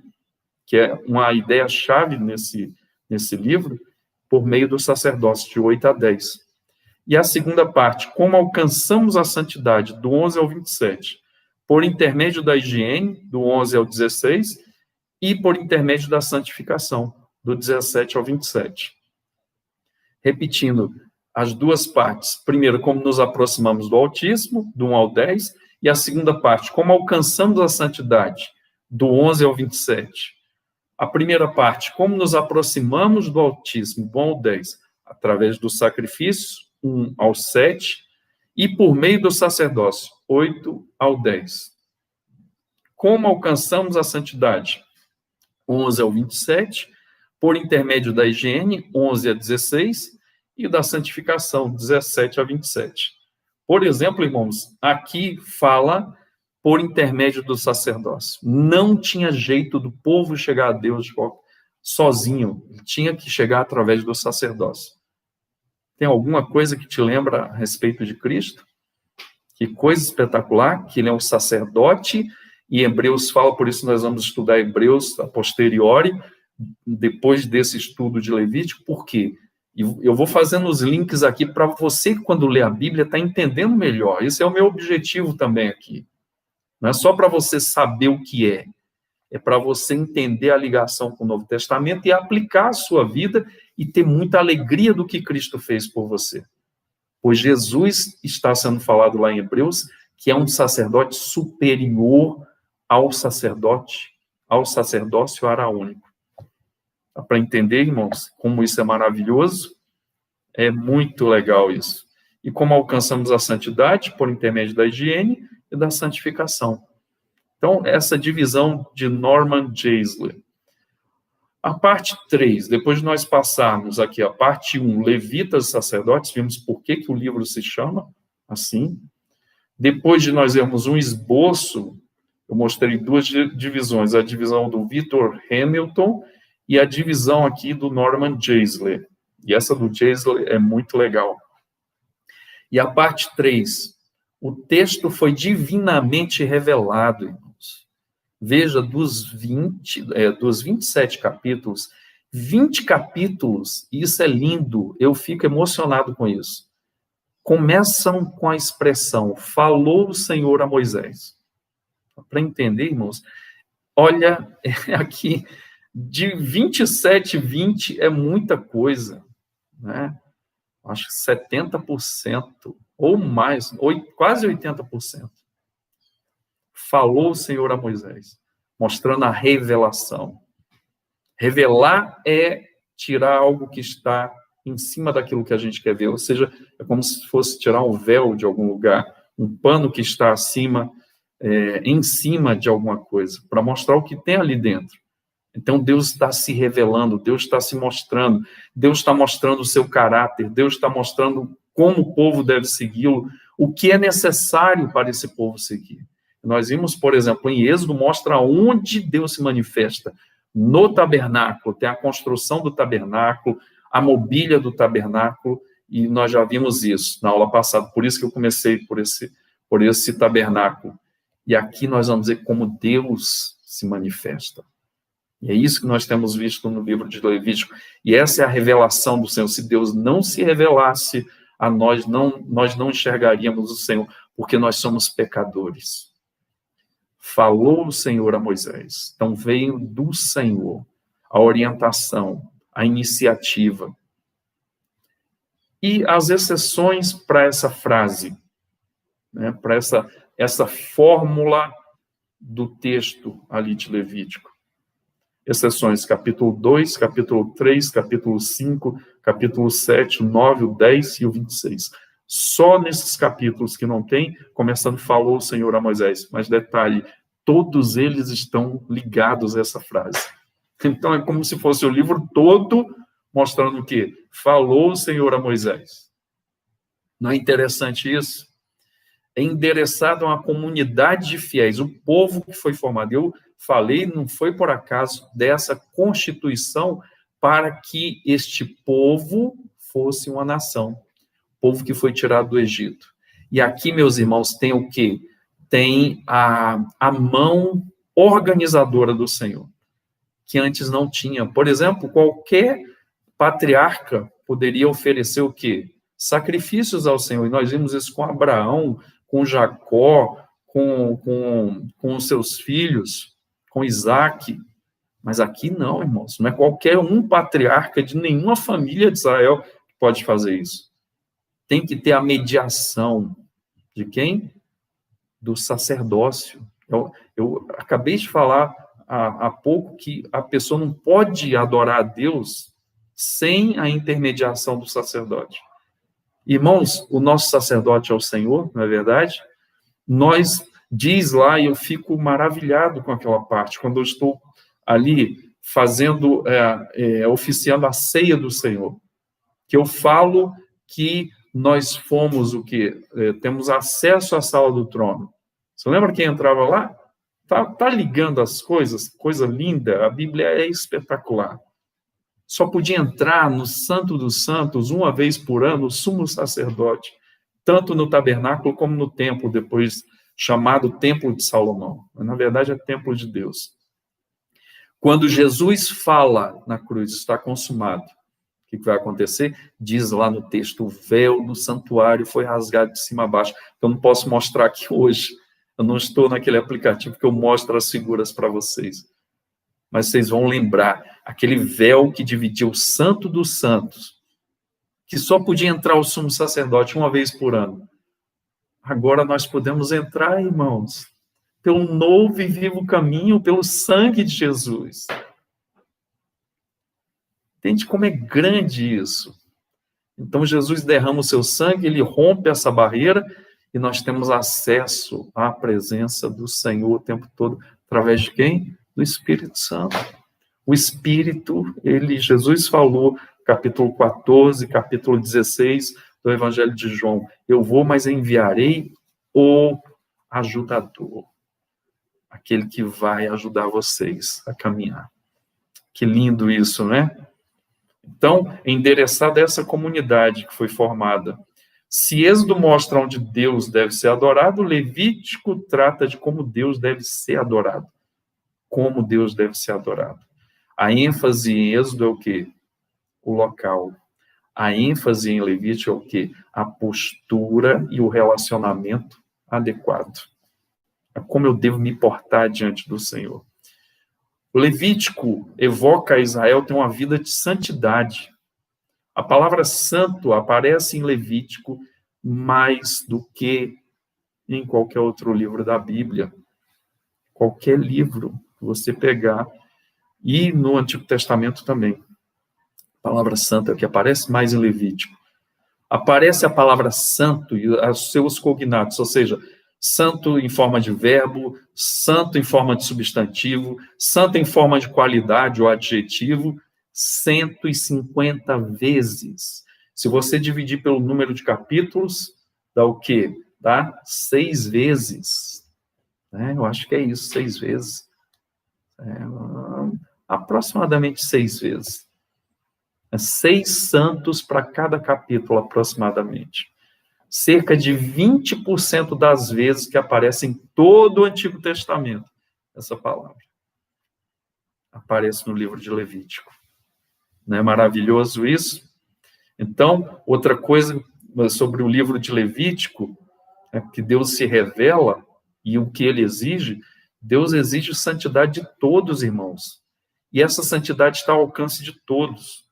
Que é uma ideia-chave nesse livro, por meio do sacerdócio, de 8 a 10. E a segunda parte, como alcançamos a santidade, do 11 ao 27, por intermédio da higiene, do 11 ao 16, e por intermédio da santificação, do 17 ao 27. Repetindo as 2 partes. Primeiro, como nos aproximamos do Altíssimo, do 1 ao 10, e a segunda parte, como alcançamos a santidade, do 11 ao 27. A primeira parte, como nos aproximamos do Altíssimo, do 1 ao 10, através do sacrifício, 1 ao 7, e por meio do sacerdócio, 8 ao 10. Como alcançamos a santidade? 11 ao 27, por intermédio da higiene, 11 a 16, e da santificação, 17 a 27. Por exemplo, irmãos, aqui fala por intermédio do sacerdócio. Não tinha jeito do povo chegar a Deus sozinho, tinha que chegar através do sacerdócio. Tem alguma coisa que te lembra a respeito de Cristo? Que coisa espetacular, que ele é um sacerdote, e Hebreus fala, por isso nós vamos estudar Hebreus a posteriori, depois desse estudo de Levítico. Por quê? Eu vou fazendo os links aqui para você, quando lê a Bíblia, está entendendo melhor. Esse é o meu objetivo também aqui. Não é só para você saber o que é para você entender a ligação com o Novo Testamento e aplicar a sua vida e ter muita alegria do que Cristo fez por você. Pois Jesus está sendo falado lá em Hebreus, que é um sacerdote superior ao sacerdócio araônico. Dá para entender, irmãos, como isso é maravilhoso? É muito legal isso. E como alcançamos a santidade? Por intermédio da higiene e da santificação. Então, essa divisão de Norman Geisler. A parte 3, depois de nós passarmos aqui a parte 1, Levitas e Sacerdotes, vimos por que o livro se chama assim. Depois de nós vermos um esboço, eu mostrei 2 divisões, a divisão do Victor Hamilton e a divisão aqui do Norman Geisler. E essa do Geisler é muito legal. E a parte 3, o texto foi divinamente revelado, irmãos. Veja, dos 27 capítulos, 20 capítulos, e isso é lindo, eu fico emocionado com isso. Começam com a expressão, falou o Senhor a Moisés. Para entender, irmãos, olha aqui, De 27, 20 é muita coisa, né? Acho que 70% ou mais, quase 80%. Falou o Senhor a Moisés, mostrando a revelação. Revelar é tirar algo que está em cima daquilo que a gente quer ver, ou seja, é como se fosse tirar um véu de algum lugar, um pano que está acima, em cima de alguma coisa, para mostrar o que tem ali dentro. Então, Deus está se revelando, Deus está se mostrando, Deus está mostrando o seu caráter, Deus está mostrando como o povo deve segui-lo, o que é necessário para esse povo seguir. Nós vimos, por exemplo, em Êxodo, mostra onde Deus se manifesta. No tabernáculo, tem a construção do tabernáculo, a mobília do tabernáculo, e nós já vimos isso na aula passada, por isso que eu comecei por esse tabernáculo. E aqui nós vamos ver como Deus se manifesta. E é isso que nós temos visto no livro de Levítico. E essa é a revelação do Senhor. Se Deus não se revelasse a nós, nós não enxergaríamos o Senhor, porque nós somos pecadores. Falou o Senhor a Moisés. Então veio do Senhor a orientação, a iniciativa. E as exceções para essa frase, né, para essa fórmula do texto ali de Levítico. Exceções, capítulo 2, capítulo 3, capítulo 5, capítulo 7, o 9, o 10 e o 26. Só nesses capítulos que não tem, começando, falou o Senhor a Moisés. Mas detalhe, todos eles estão ligados a essa frase. Então, é como se fosse o livro todo mostrando o quê? Falou o Senhor a Moisés. Não é interessante isso? É endereçado a uma comunidade de fiéis, o povo que foi formado. Eu falei, não foi por acaso, dessa constituição para que este povo fosse uma nação. Povo que foi tirado do Egito. E aqui, meus irmãos, tem o quê? Tem a mão organizadora do Senhor, que antes não tinha. Por exemplo, qualquer patriarca poderia oferecer o quê? Sacrifícios ao Senhor. E nós vimos isso com Abraão, com Jacó, com os seus filhos, com Isaac. Mas aqui não, irmãos. Não é qualquer um patriarca de nenhuma família de Israel que pode fazer isso. Tem que ter a mediação de quem? Do sacerdócio. Eu acabei de falar há pouco que a pessoa não pode adorar a Deus sem a intermediação do sacerdote. Irmãos, o nosso sacerdote é o Senhor, não é verdade? Nós, diz lá, e eu fico maravilhado com aquela parte, quando eu estou ali fazendo, oficiando a ceia do Senhor, que eu falo que nós fomos o quê? Temos acesso à sala do trono. Você lembra quem entrava lá? Tá ligando as coisas, coisa linda, a Bíblia é espetacular. Só podia entrar no Santo dos Santos uma vez por ano o sumo sacerdote, tanto no tabernáculo como no templo, depois chamado Templo de Salomão. Mas, na verdade, é Templo de Deus. Quando Jesus fala na cruz, está consumado, o que vai acontecer? Diz lá no texto, o véu do santuário foi rasgado de cima a baixo. Eu não posso mostrar aqui hoje, eu não estou naquele aplicativo que eu mostro as figuras para vocês. Mas vocês vão lembrar, aquele véu que dividia o Santo dos Santos, que só podia entrar o sumo sacerdote uma vez por ano. Agora nós podemos entrar, irmãos, pelo novo e vivo caminho, pelo sangue de Jesus. Entende como é grande isso? Então, Jesus derrama o seu sangue, ele rompe essa barreira, e nós temos acesso à presença do Senhor o tempo todo, através de quem? Do Espírito Santo. O Espírito, Jesus falou, capítulo 14, capítulo 16 do Evangelho de João, eu vou, mas enviarei o ajudador, aquele que vai ajudar vocês a caminhar. Que lindo isso, né? Então, endereçada essa comunidade que foi formada. Se Êxodo mostra onde Deus deve ser adorado, Levítico trata de como Deus deve ser adorado. Como Deus deve ser adorado. A ênfase em Êxodo é o quê? O local. A ênfase em Levítico é o quê? A postura e o relacionamento adequado. É como eu devo me portar diante do Senhor. O Levítico evoca Israel ter uma vida de santidade. A palavra santo aparece em Levítico mais do que em qualquer outro livro da Bíblia. Qualquer livro que você pegar, e no Antigo Testamento também. A palavra santo é o que aparece mais em Levítico. Aparece a palavra santo e os seus cognatos, ou seja, santo em forma de verbo, santo em forma de substantivo, santo em forma de qualidade ou adjetivo, 150 vezes. Se você dividir pelo número de capítulos, dá o quê? Dá 6 vezes. Eu acho que é isso, 6 vezes. Aproximadamente 6 vezes. 6 santos para cada capítulo, aproximadamente. Cerca de 20% das vezes que aparece em todo o Antigo Testamento, essa palavra aparece no livro de Levítico. Não é maravilhoso isso? Então, outra coisa sobre o livro de Levítico, é que Deus se revela e o que ele exige, Deus exige santidade de todos, irmãos. E essa santidade está ao alcance de todos.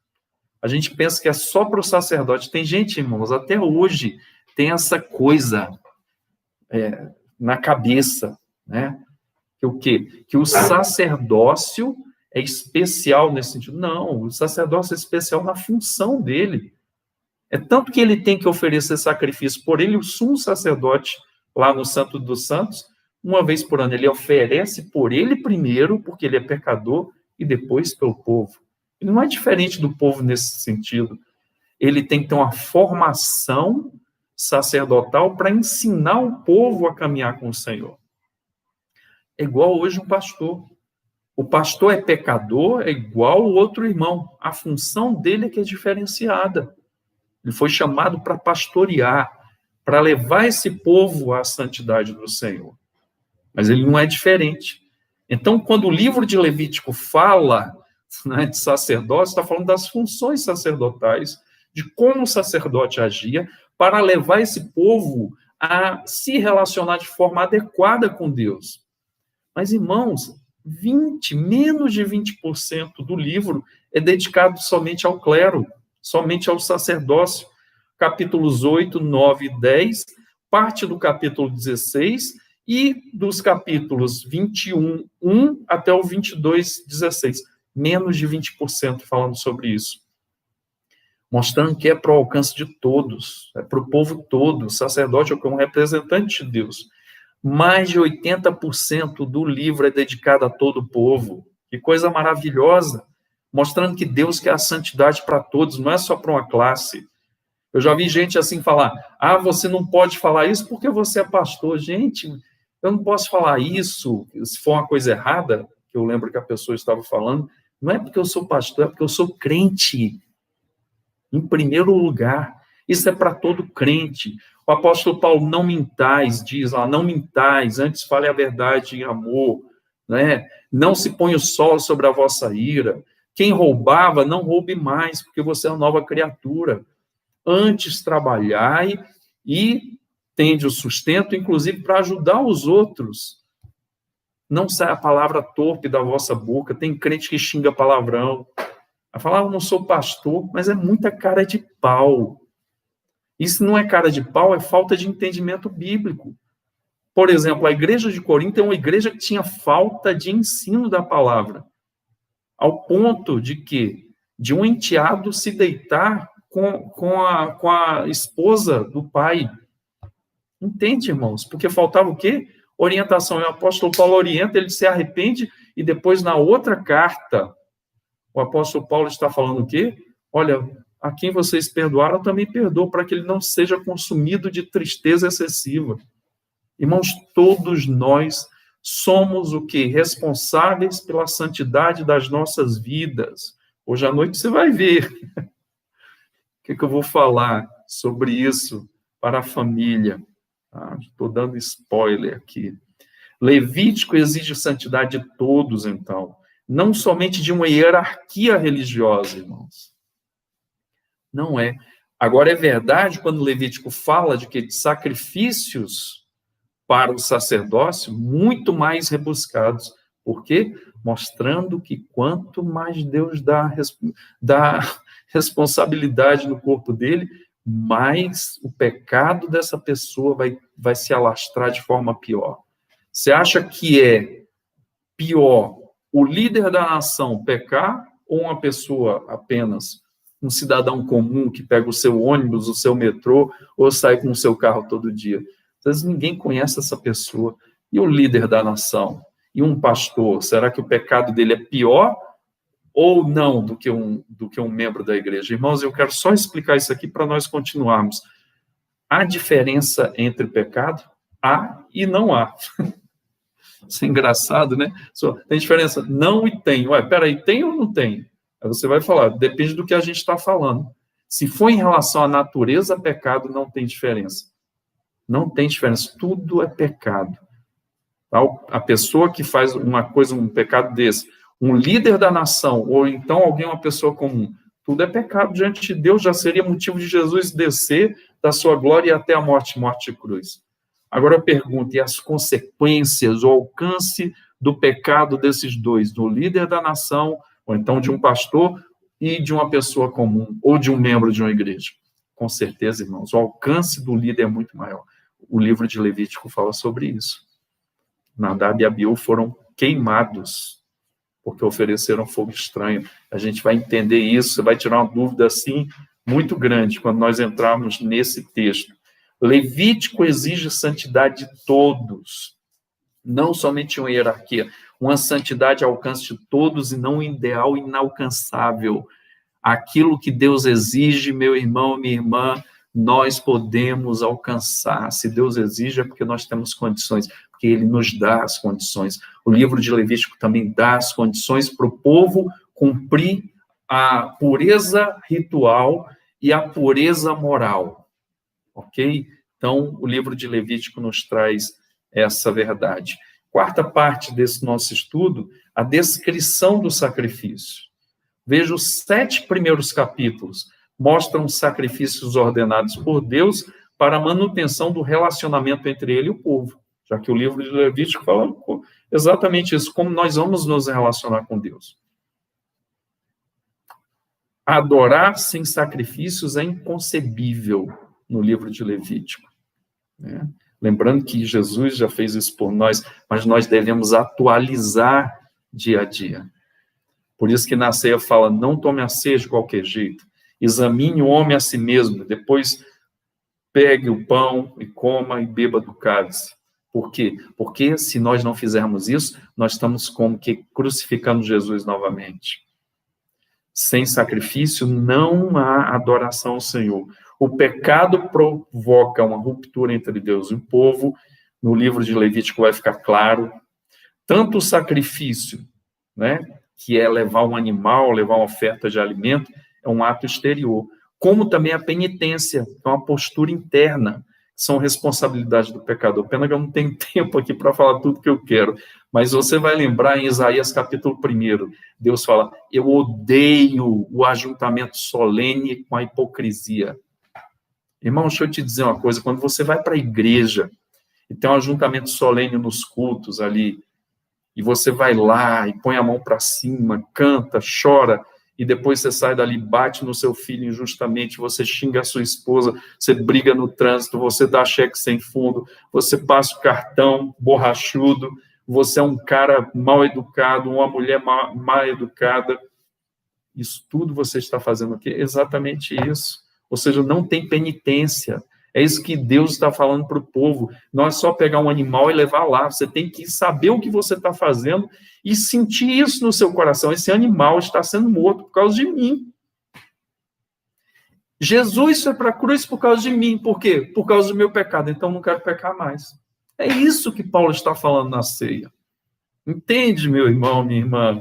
A gente pensa que é só para o sacerdote. Tem gente, irmãos, até hoje tem essa coisa na cabeça, né? Que o quê? Que o sacerdócio é especial nesse sentido. Não, o sacerdócio é especial na função dele. É tanto que ele tem que oferecer sacrifício por ele, o sumo sacerdote, lá no Santo dos Santos, uma vez por ano, ele oferece por ele primeiro, porque ele é pecador, e depois pelo povo. Ele não é diferente do povo nesse sentido. Ele tem que ter uma formação sacerdotal para ensinar o povo a caminhar com o Senhor. É igual hoje um pastor. O pastor é pecador, é igual o outro irmão. A função dele é que é diferenciada. Ele foi chamado para pastorear, para levar esse povo à santidade do Senhor. Mas ele não é diferente. Então, quando o livro de Levítico fala, né, de sacerdócio, está falando das funções sacerdotais, de como o sacerdote agia, para levar esse povo a se relacionar de forma adequada com Deus. Mas, irmãos, menos de 20% do livro é dedicado somente ao clero, somente ao sacerdócio. Capítulos 8, 9 e 10, parte do capítulo 16 e dos capítulos 21, 1 até o 22, 16. Menos de 20% falando sobre isso. Mostrando que é para o alcance de todos, é para o povo todo. O sacerdote é um representante de Deus. Mais de 80% do livro é dedicado a todo o povo. Que coisa maravilhosa. Mostrando que Deus quer a santidade para todos, não é só para uma classe. Eu já vi gente assim falar, você não pode falar isso porque você é pastor. Gente, eu não posso falar isso se for uma coisa errada, que eu lembro que a pessoa estava falando, não é porque eu sou pastor, é porque eu sou crente. Em primeiro lugar, isso é para todo crente. O apóstolo Paulo, não mintais, diz lá, não mintais, antes fale a verdade em amor, né? Não se ponha o sol sobre a vossa ira. Quem roubava, não roube mais, porque você é uma nova criatura. Antes trabalhai e tende o sustento, inclusive para ajudar os outros. Não sai a palavra torpe da vossa boca. Tem crente que xinga palavrão. Vai falar, eu não sou pastor, mas é muita cara de pau. Isso não é cara de pau, é falta de entendimento bíblico. Por exemplo, a igreja de Corinto é uma igreja que tinha falta de ensino da palavra, ao ponto de que, de um enteado se deitar com a esposa do pai. Entende, irmãos? Porque faltava o quê? Orientação. E o apóstolo Paulo orienta, ele se arrepende, e depois, na outra carta, o apóstolo Paulo está falando o quê? Olha, a quem vocês perdoaram, eu também perdoo, para que ele não seja consumido de tristeza excessiva. Irmãos, todos nós somos o quê? Responsáveis pela santidade das nossas vidas. Hoje à noite você vai ver o que eu vou falar sobre isso para a família. Estou dando spoiler aqui. Levítico exige santidade de todos, então. Não somente de uma hierarquia religiosa, irmãos. Não é. Agora, é verdade, quando Levítico fala de sacrifícios para o sacerdócio, muito mais rebuscados. Por quê? mostrando que quanto mais Deus dá responsabilidade no corpo dele, mais o pecado dessa pessoa vai se alastrar de forma pior. Você acha que é pior o líder da nação pecar ou uma pessoa apenas, um cidadão comum que pega o seu ônibus, o seu metrô, ou sai com o seu carro todo dia? Às vezes ninguém conhece essa pessoa. E o líder da nação? E um pastor? Será que o pecado dele é pior ou não do que um membro da igreja? Irmãos, eu quero só explicar isso aqui para nós continuarmos. Há diferença entre pecado? Há e não há. Isso é engraçado, né? Tem diferença? Não e tem. Ué, peraí, tem ou não tem? Aí você vai falar, depende do que a gente está falando. Se for em relação à natureza, pecado, não tem diferença. Não tem diferença. Tudo é pecado. A pessoa que faz uma coisa, um pecado desse, um líder da nação, ou então alguém, uma pessoa comum, tudo é pecado diante de Deus, já seria motivo de Jesus descer da sua glória até a morte de cruz. Agora eu pergunto, e as consequências, o alcance do pecado desses dois, do líder da nação, ou então de um pastor e de uma pessoa comum, ou de um membro de uma igreja? Com certeza, irmãos, o alcance do líder é muito maior. O livro de Levítico fala sobre isso. Nadab e Abiú foram queimados porque ofereceram fogo estranho. A gente vai entender isso, você vai tirar uma dúvida assim muito grande quando nós entrarmos nesse texto. Levítico exige santidade de todos, não somente uma hierarquia, uma santidade ao alcance de todos e não um ideal inalcançável. Aquilo que Deus exige, meu irmão, minha irmã, nós podemos alcançar. Se Deus exige, é porque nós temos condições, porque Ele nos dá as condições. O livro de Levítico também dá as condições para o povo cumprir a pureza ritual e a pureza moral. Ok? Então, o livro de Levítico nos traz essa verdade. Quarta parte desse nosso estudo, a descrição do sacrifício. Veja, os 7 primeiros capítulos mostram sacrifícios ordenados por Deus para a manutenção do relacionamento entre ele e o povo, já que o livro de Levítico fala exatamente isso, como nós vamos nos relacionar com Deus. Adorar sem sacrifícios é inconcebível no livro de Levítico, né? Lembrando que Jesus já fez isso por nós, mas nós devemos atualizar dia a dia. Por isso que na ceia fala, não tome a ceia de qualquer jeito, examine o homem a si mesmo, depois pegue o pão e coma e beba do cálice. Por quê? Porque se nós não fizermos isso, nós estamos como que crucificando Jesus novamente. Sem sacrifício não há adoração ao Senhor. O pecado provoca uma ruptura entre Deus e o povo. No livro de Levítico vai ficar claro. Tanto o sacrifício, né, que é levar um animal, levar uma oferta de alimento, é um ato exterior. Como também a penitência, é uma postura interna, são responsabilidades do pecador. Pena que eu não tenho tempo aqui para falar tudo que eu quero, mas você vai lembrar em Isaías capítulo 1, Deus fala, eu odeio o ajuntamento solene com a hipocrisia. Irmão, deixa eu te dizer uma coisa, quando você vai para a igreja e tem um ajuntamento solene nos cultos ali, e você vai lá e põe a mão para cima, canta, chora, e depois você sai dali, bate no seu filho injustamente, você xinga a sua esposa, você briga no trânsito, você dá cheque sem fundo, você passa o cartão borrachudo, você é um cara mal educado, uma mulher mal educada. Isso tudo você está fazendo aqui, exatamente isso. Ou seja, não tem penitência. É isso que Deus está falando para o povo. Não é só pegar um animal e levar lá. Você tem que saber o que você está fazendo e sentir isso no seu coração. Esse animal está sendo morto por causa de mim. Jesus foi para a cruz por causa de mim. Por quê? Por causa do meu pecado. Então, não quero pecar mais. É isso que Paulo está falando na ceia. Entende, meu irmão, minha irmã?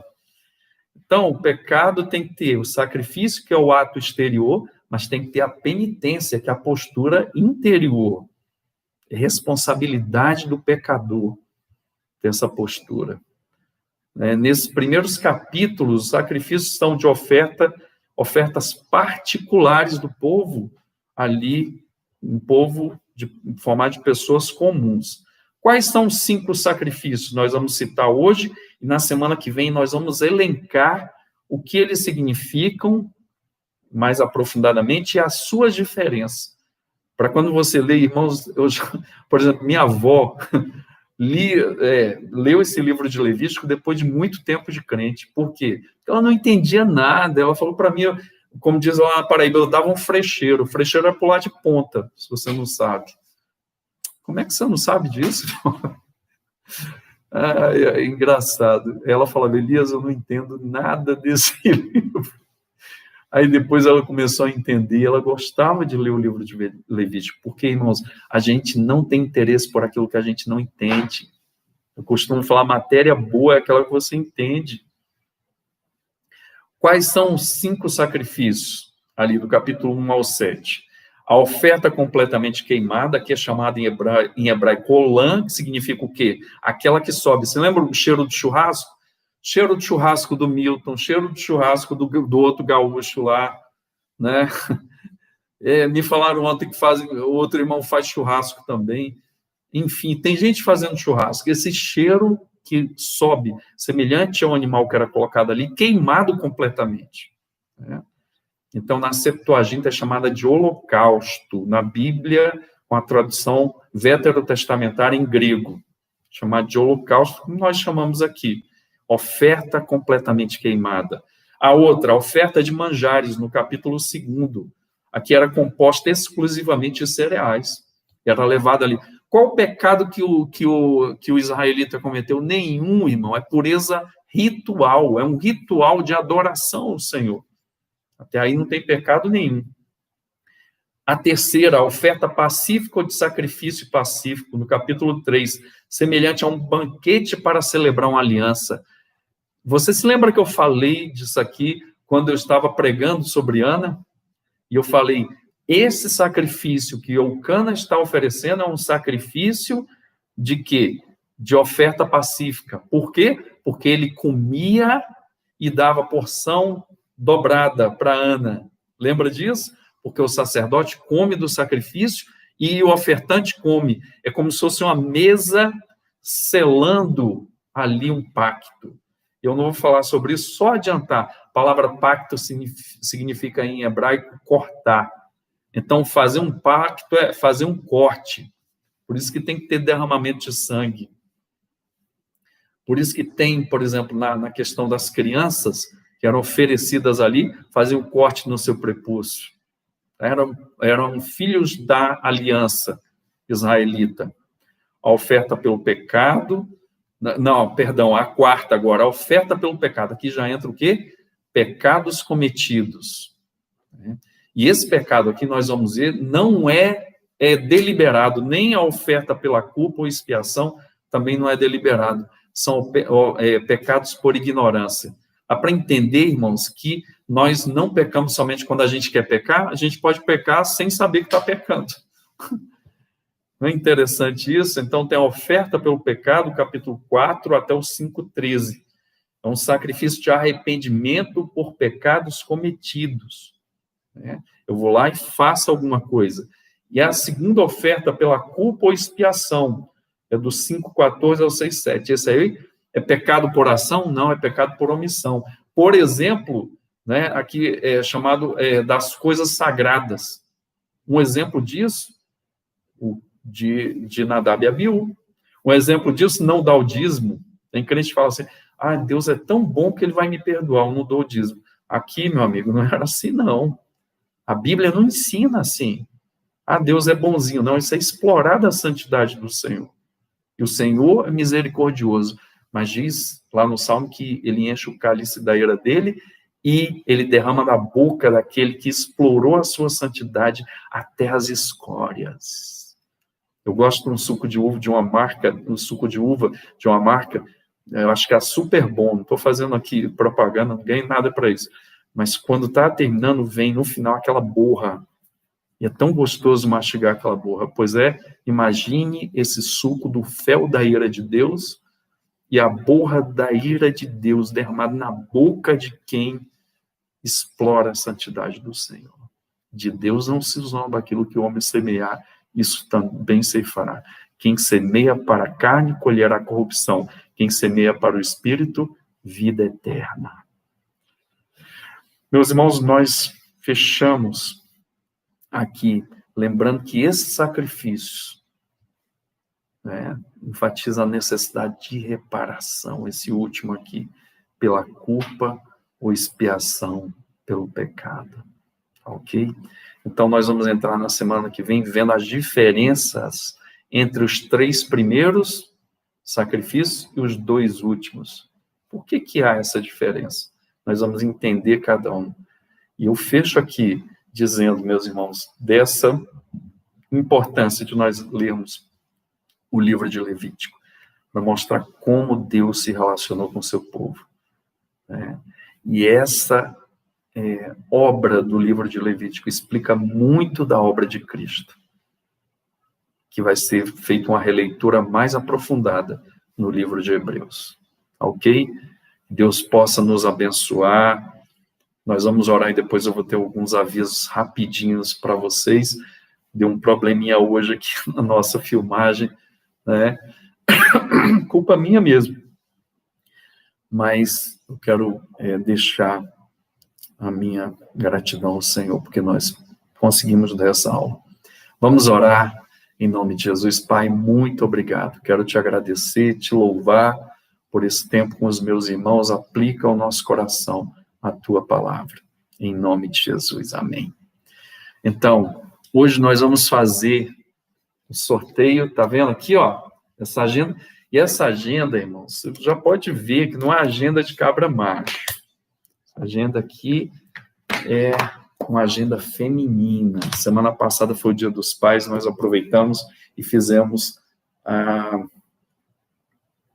Então, o pecado tem que ter o sacrifício, que é o ato exterior, mas tem que ter a penitência, que é a postura interior. É responsabilidade do pecador ter essa postura. Nesses primeiros capítulos, os sacrifícios são de ofertas particulares do povo, ali, um povo formado de pessoas comuns. Quais são os 5 sacrifícios? Nós vamos citar hoje, e na semana que vem nós vamos elencar o que eles significam mais aprofundadamente e as suas diferenças. Para quando você lê, irmãos, por exemplo, minha avó leu esse livro de Levítico depois de muito tempo de crente. Por quê? Porque ela não entendia nada. Ela falou para mim, como diz lá na Paraíba, eu dava um frecheiro. O frecheiro é pular de ponta, se você não sabe. Como é que você não sabe disso? É engraçado. Ela falava, Elias, eu não entendo nada desse livro. Aí depois ela começou a entender, ela gostava de ler o livro de Levítico, porque, irmãos, a gente não tem interesse por aquilo que a gente não entende. Eu costumo falar, matéria boa é aquela que você entende. Quais são os 5 sacrifícios, ali do capítulo 1 ao 7? A oferta completamente queimada, que é chamada em hebraico olã, que significa o quê? Aquela que sobe. Você lembra o cheiro de churrasco? Cheiro de churrasco do Milton, cheiro de churrasco do outro gaúcho lá, né? Me falaram ontem que o outro irmão faz churrasco também. Enfim, tem gente fazendo churrasco. Esse cheiro que sobe, semelhante ao animal que era colocado ali, queimado completamente, né? Então, na Septuaginta é chamada de holocausto. Na Bíblia, com a tradução veterotestamentária em grego, chamada de holocausto, como nós chamamos aqui. Oferta completamente queimada. A outra, a oferta de manjares, no capítulo 2. Aqui era composta exclusivamente de cereais. Era levada ali. Qual o pecado que o israelita cometeu? Nenhum, irmão. É pureza ritual. É um ritual de adoração ao Senhor. Até aí não tem pecado nenhum. A terceira, a oferta pacífica ou de sacrifício pacífico, no capítulo 3, semelhante a um banquete para celebrar uma aliança. Você se lembra que eu falei disso aqui quando eu estava pregando sobre Ana? E eu falei, esse sacrifício que Eucana está oferecendo é um sacrifício de quê? De oferta pacífica. Por quê? Porque ele comia e dava porção dobrada para Ana. Lembra disso? Porque o sacerdote come do sacrifício e o ofertante come. É como se fosse uma mesa selando ali um pacto. Eu não vou falar sobre isso, só adiantar. A palavra pacto significa em hebraico cortar. Então, fazer um pacto é fazer um corte. Por isso que tem que ter derramamento de sangue. Por isso que tem, por exemplo, na questão das crianças, que eram oferecidas ali, fazer um corte no seu prepúcio. Eram filhos da aliança israelita. A oferta pelo pecado. Não, perdão, a quarta agora, a oferta pelo pecado. Aqui já entra o quê? Pecados cometidos. E esse pecado aqui, nós vamos ver, não é deliberado, nem a oferta pela culpa ou expiação também não é deliberado. São pecados por ignorância. Dá para entender, irmãos, que nós não pecamos somente quando a gente quer pecar, a gente pode pecar sem saber que está pecando. Não é interessante isso? Então, tem a oferta pelo pecado, capítulo 4 até o 5:13. É um sacrifício de arrependimento por pecados cometidos. Né? Eu vou lá e faço alguma coisa. E a segunda oferta pela culpa ou expiação, é do 5:14 ao 6:7. Esse aí é pecado por ação? Não, é pecado por omissão. Por exemplo, né, aqui é chamado das coisas sagradas. Um exemplo disso, de Nadab e Abiú. Um exemplo disso, não dar o dízimo. Tem crente que fala assim, Deus é tão bom que ele vai me perdoar, eu não dou o dízimo. Aqui, meu amigo, não era assim, não. A Bíblia não ensina assim. Deus é bonzinho. Não, isso é explorar a santidade do Senhor. E o Senhor é misericordioso. Mas diz lá no Salmo que ele enche o cálice da ira dele e ele derrama da boca daquele que explorou a sua santidade até as escórias. Eu gosto de um suco de uva de uma marca, eu acho que é Super Bom, não estou fazendo aqui propaganda, não ganho nada para isso. Mas quando está terminando, vem no final aquela borra. E é tão gostoso mastigar aquela borra. Pois imagine esse suco do fel da ira de Deus e a borra da ira de Deus derramada na boca de quem explora a santidade do Senhor. De Deus não se zomba, aquilo que o homem semear, isso também ceifará. Quem semeia para a carne, colherá corrupção. Quem semeia para o Espírito, vida eterna. Meus irmãos, nós fechamos aqui, lembrando que esse sacrifício, né, enfatiza a necessidade de reparação, esse último aqui, pela culpa ou expiação pelo pecado. Ok? Então, nós vamos entrar na semana que vem vendo as diferenças entre os 3 primeiros sacrifícios e os 2 últimos. Por que há essa diferença? Nós vamos entender cada um. E eu fecho aqui dizendo, meus irmãos, dessa importância de nós lermos o livro de Levítico, para mostrar como Deus se relacionou com o seu povo. Né? E essa obra do livro de Levítico explica muito da obra de Cristo, que vai ser feita uma releitura mais aprofundada no livro de Hebreus. Ok? Deus possa nos abençoar. Nós vamos orar e depois eu vou ter alguns avisos rapidinhos para vocês. Deu um probleminha hoje aqui na nossa filmagem, né? Culpa minha mesmo. Mas eu quero deixar a minha gratidão ao Senhor, porque nós conseguimos dar essa aula. Vamos orar em nome de Jesus. Pai, muito obrigado. Quero te agradecer, te louvar por esse tempo com os meus irmãos. Aplica ao nosso coração a tua palavra. Em nome de Jesus. Amém. Então, hoje nós vamos fazer o sorteio. Tá vendo aqui, ó, essa agenda. E essa agenda, irmãos, você já pode ver que não é agenda de cabra macho. A agenda aqui é uma agenda feminina. Semana passada foi o Dia dos Pais, nós aproveitamos e fizemos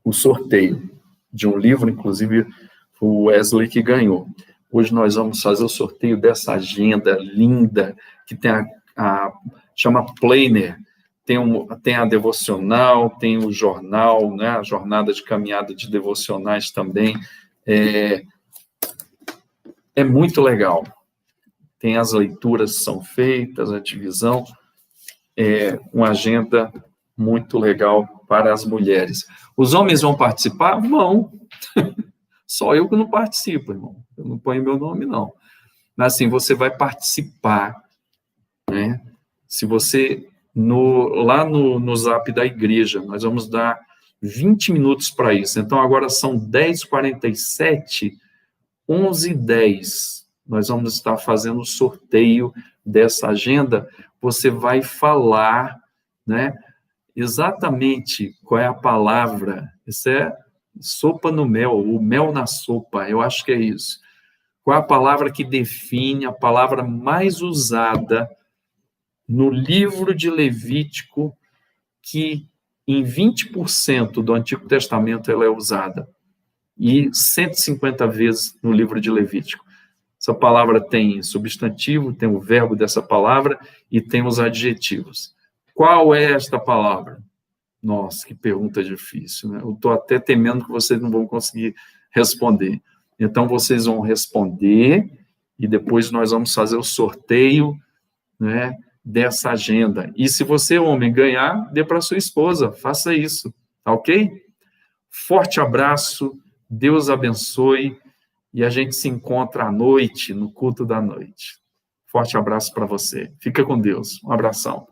o sorteio de um livro, inclusive foi o Wesley que ganhou. Hoje nós vamos fazer o sorteio dessa agenda linda, que tem chama Planner, tem a devocional, tem o jornal, né, a jornada de caminhada de devocionais também. É muito legal. Tem as leituras que são feitas, a divisão. É uma agenda muito legal para as mulheres. Os homens vão participar? Vão. Só eu que não participo, irmão. Eu não ponho meu nome, não. Mas, assim, você vai participar, né? Se você, lá no Zap da igreja, nós vamos dar 20 minutos para isso. Então, agora são 10h47, 11h10. Nós vamos estar fazendo o sorteio dessa agenda. Você vai falar, né, exatamente qual é a palavra. Isso é sopa no mel, o mel na sopa, eu acho que é isso. Qual é a palavra que define, a palavra mais usada no livro de Levítico, que em 20% do Antigo Testamento ela é usada, e 150 vezes no livro de Levítico. Essa palavra tem substantivo, tem o verbo dessa palavra e tem os adjetivos. Qual é esta palavra? Nossa, que pergunta difícil, né? Eu estou até temendo que vocês não vão conseguir responder. Então, vocês vão responder e depois nós vamos fazer o sorteio, né, dessa agenda. E se você, homem, ganhar, dê para sua esposa, faça isso, tá ok? Forte abraço, Deus abençoe, e a gente se encontra à noite, no culto da noite. Forte abraço para você. Fica com Deus. Um abração.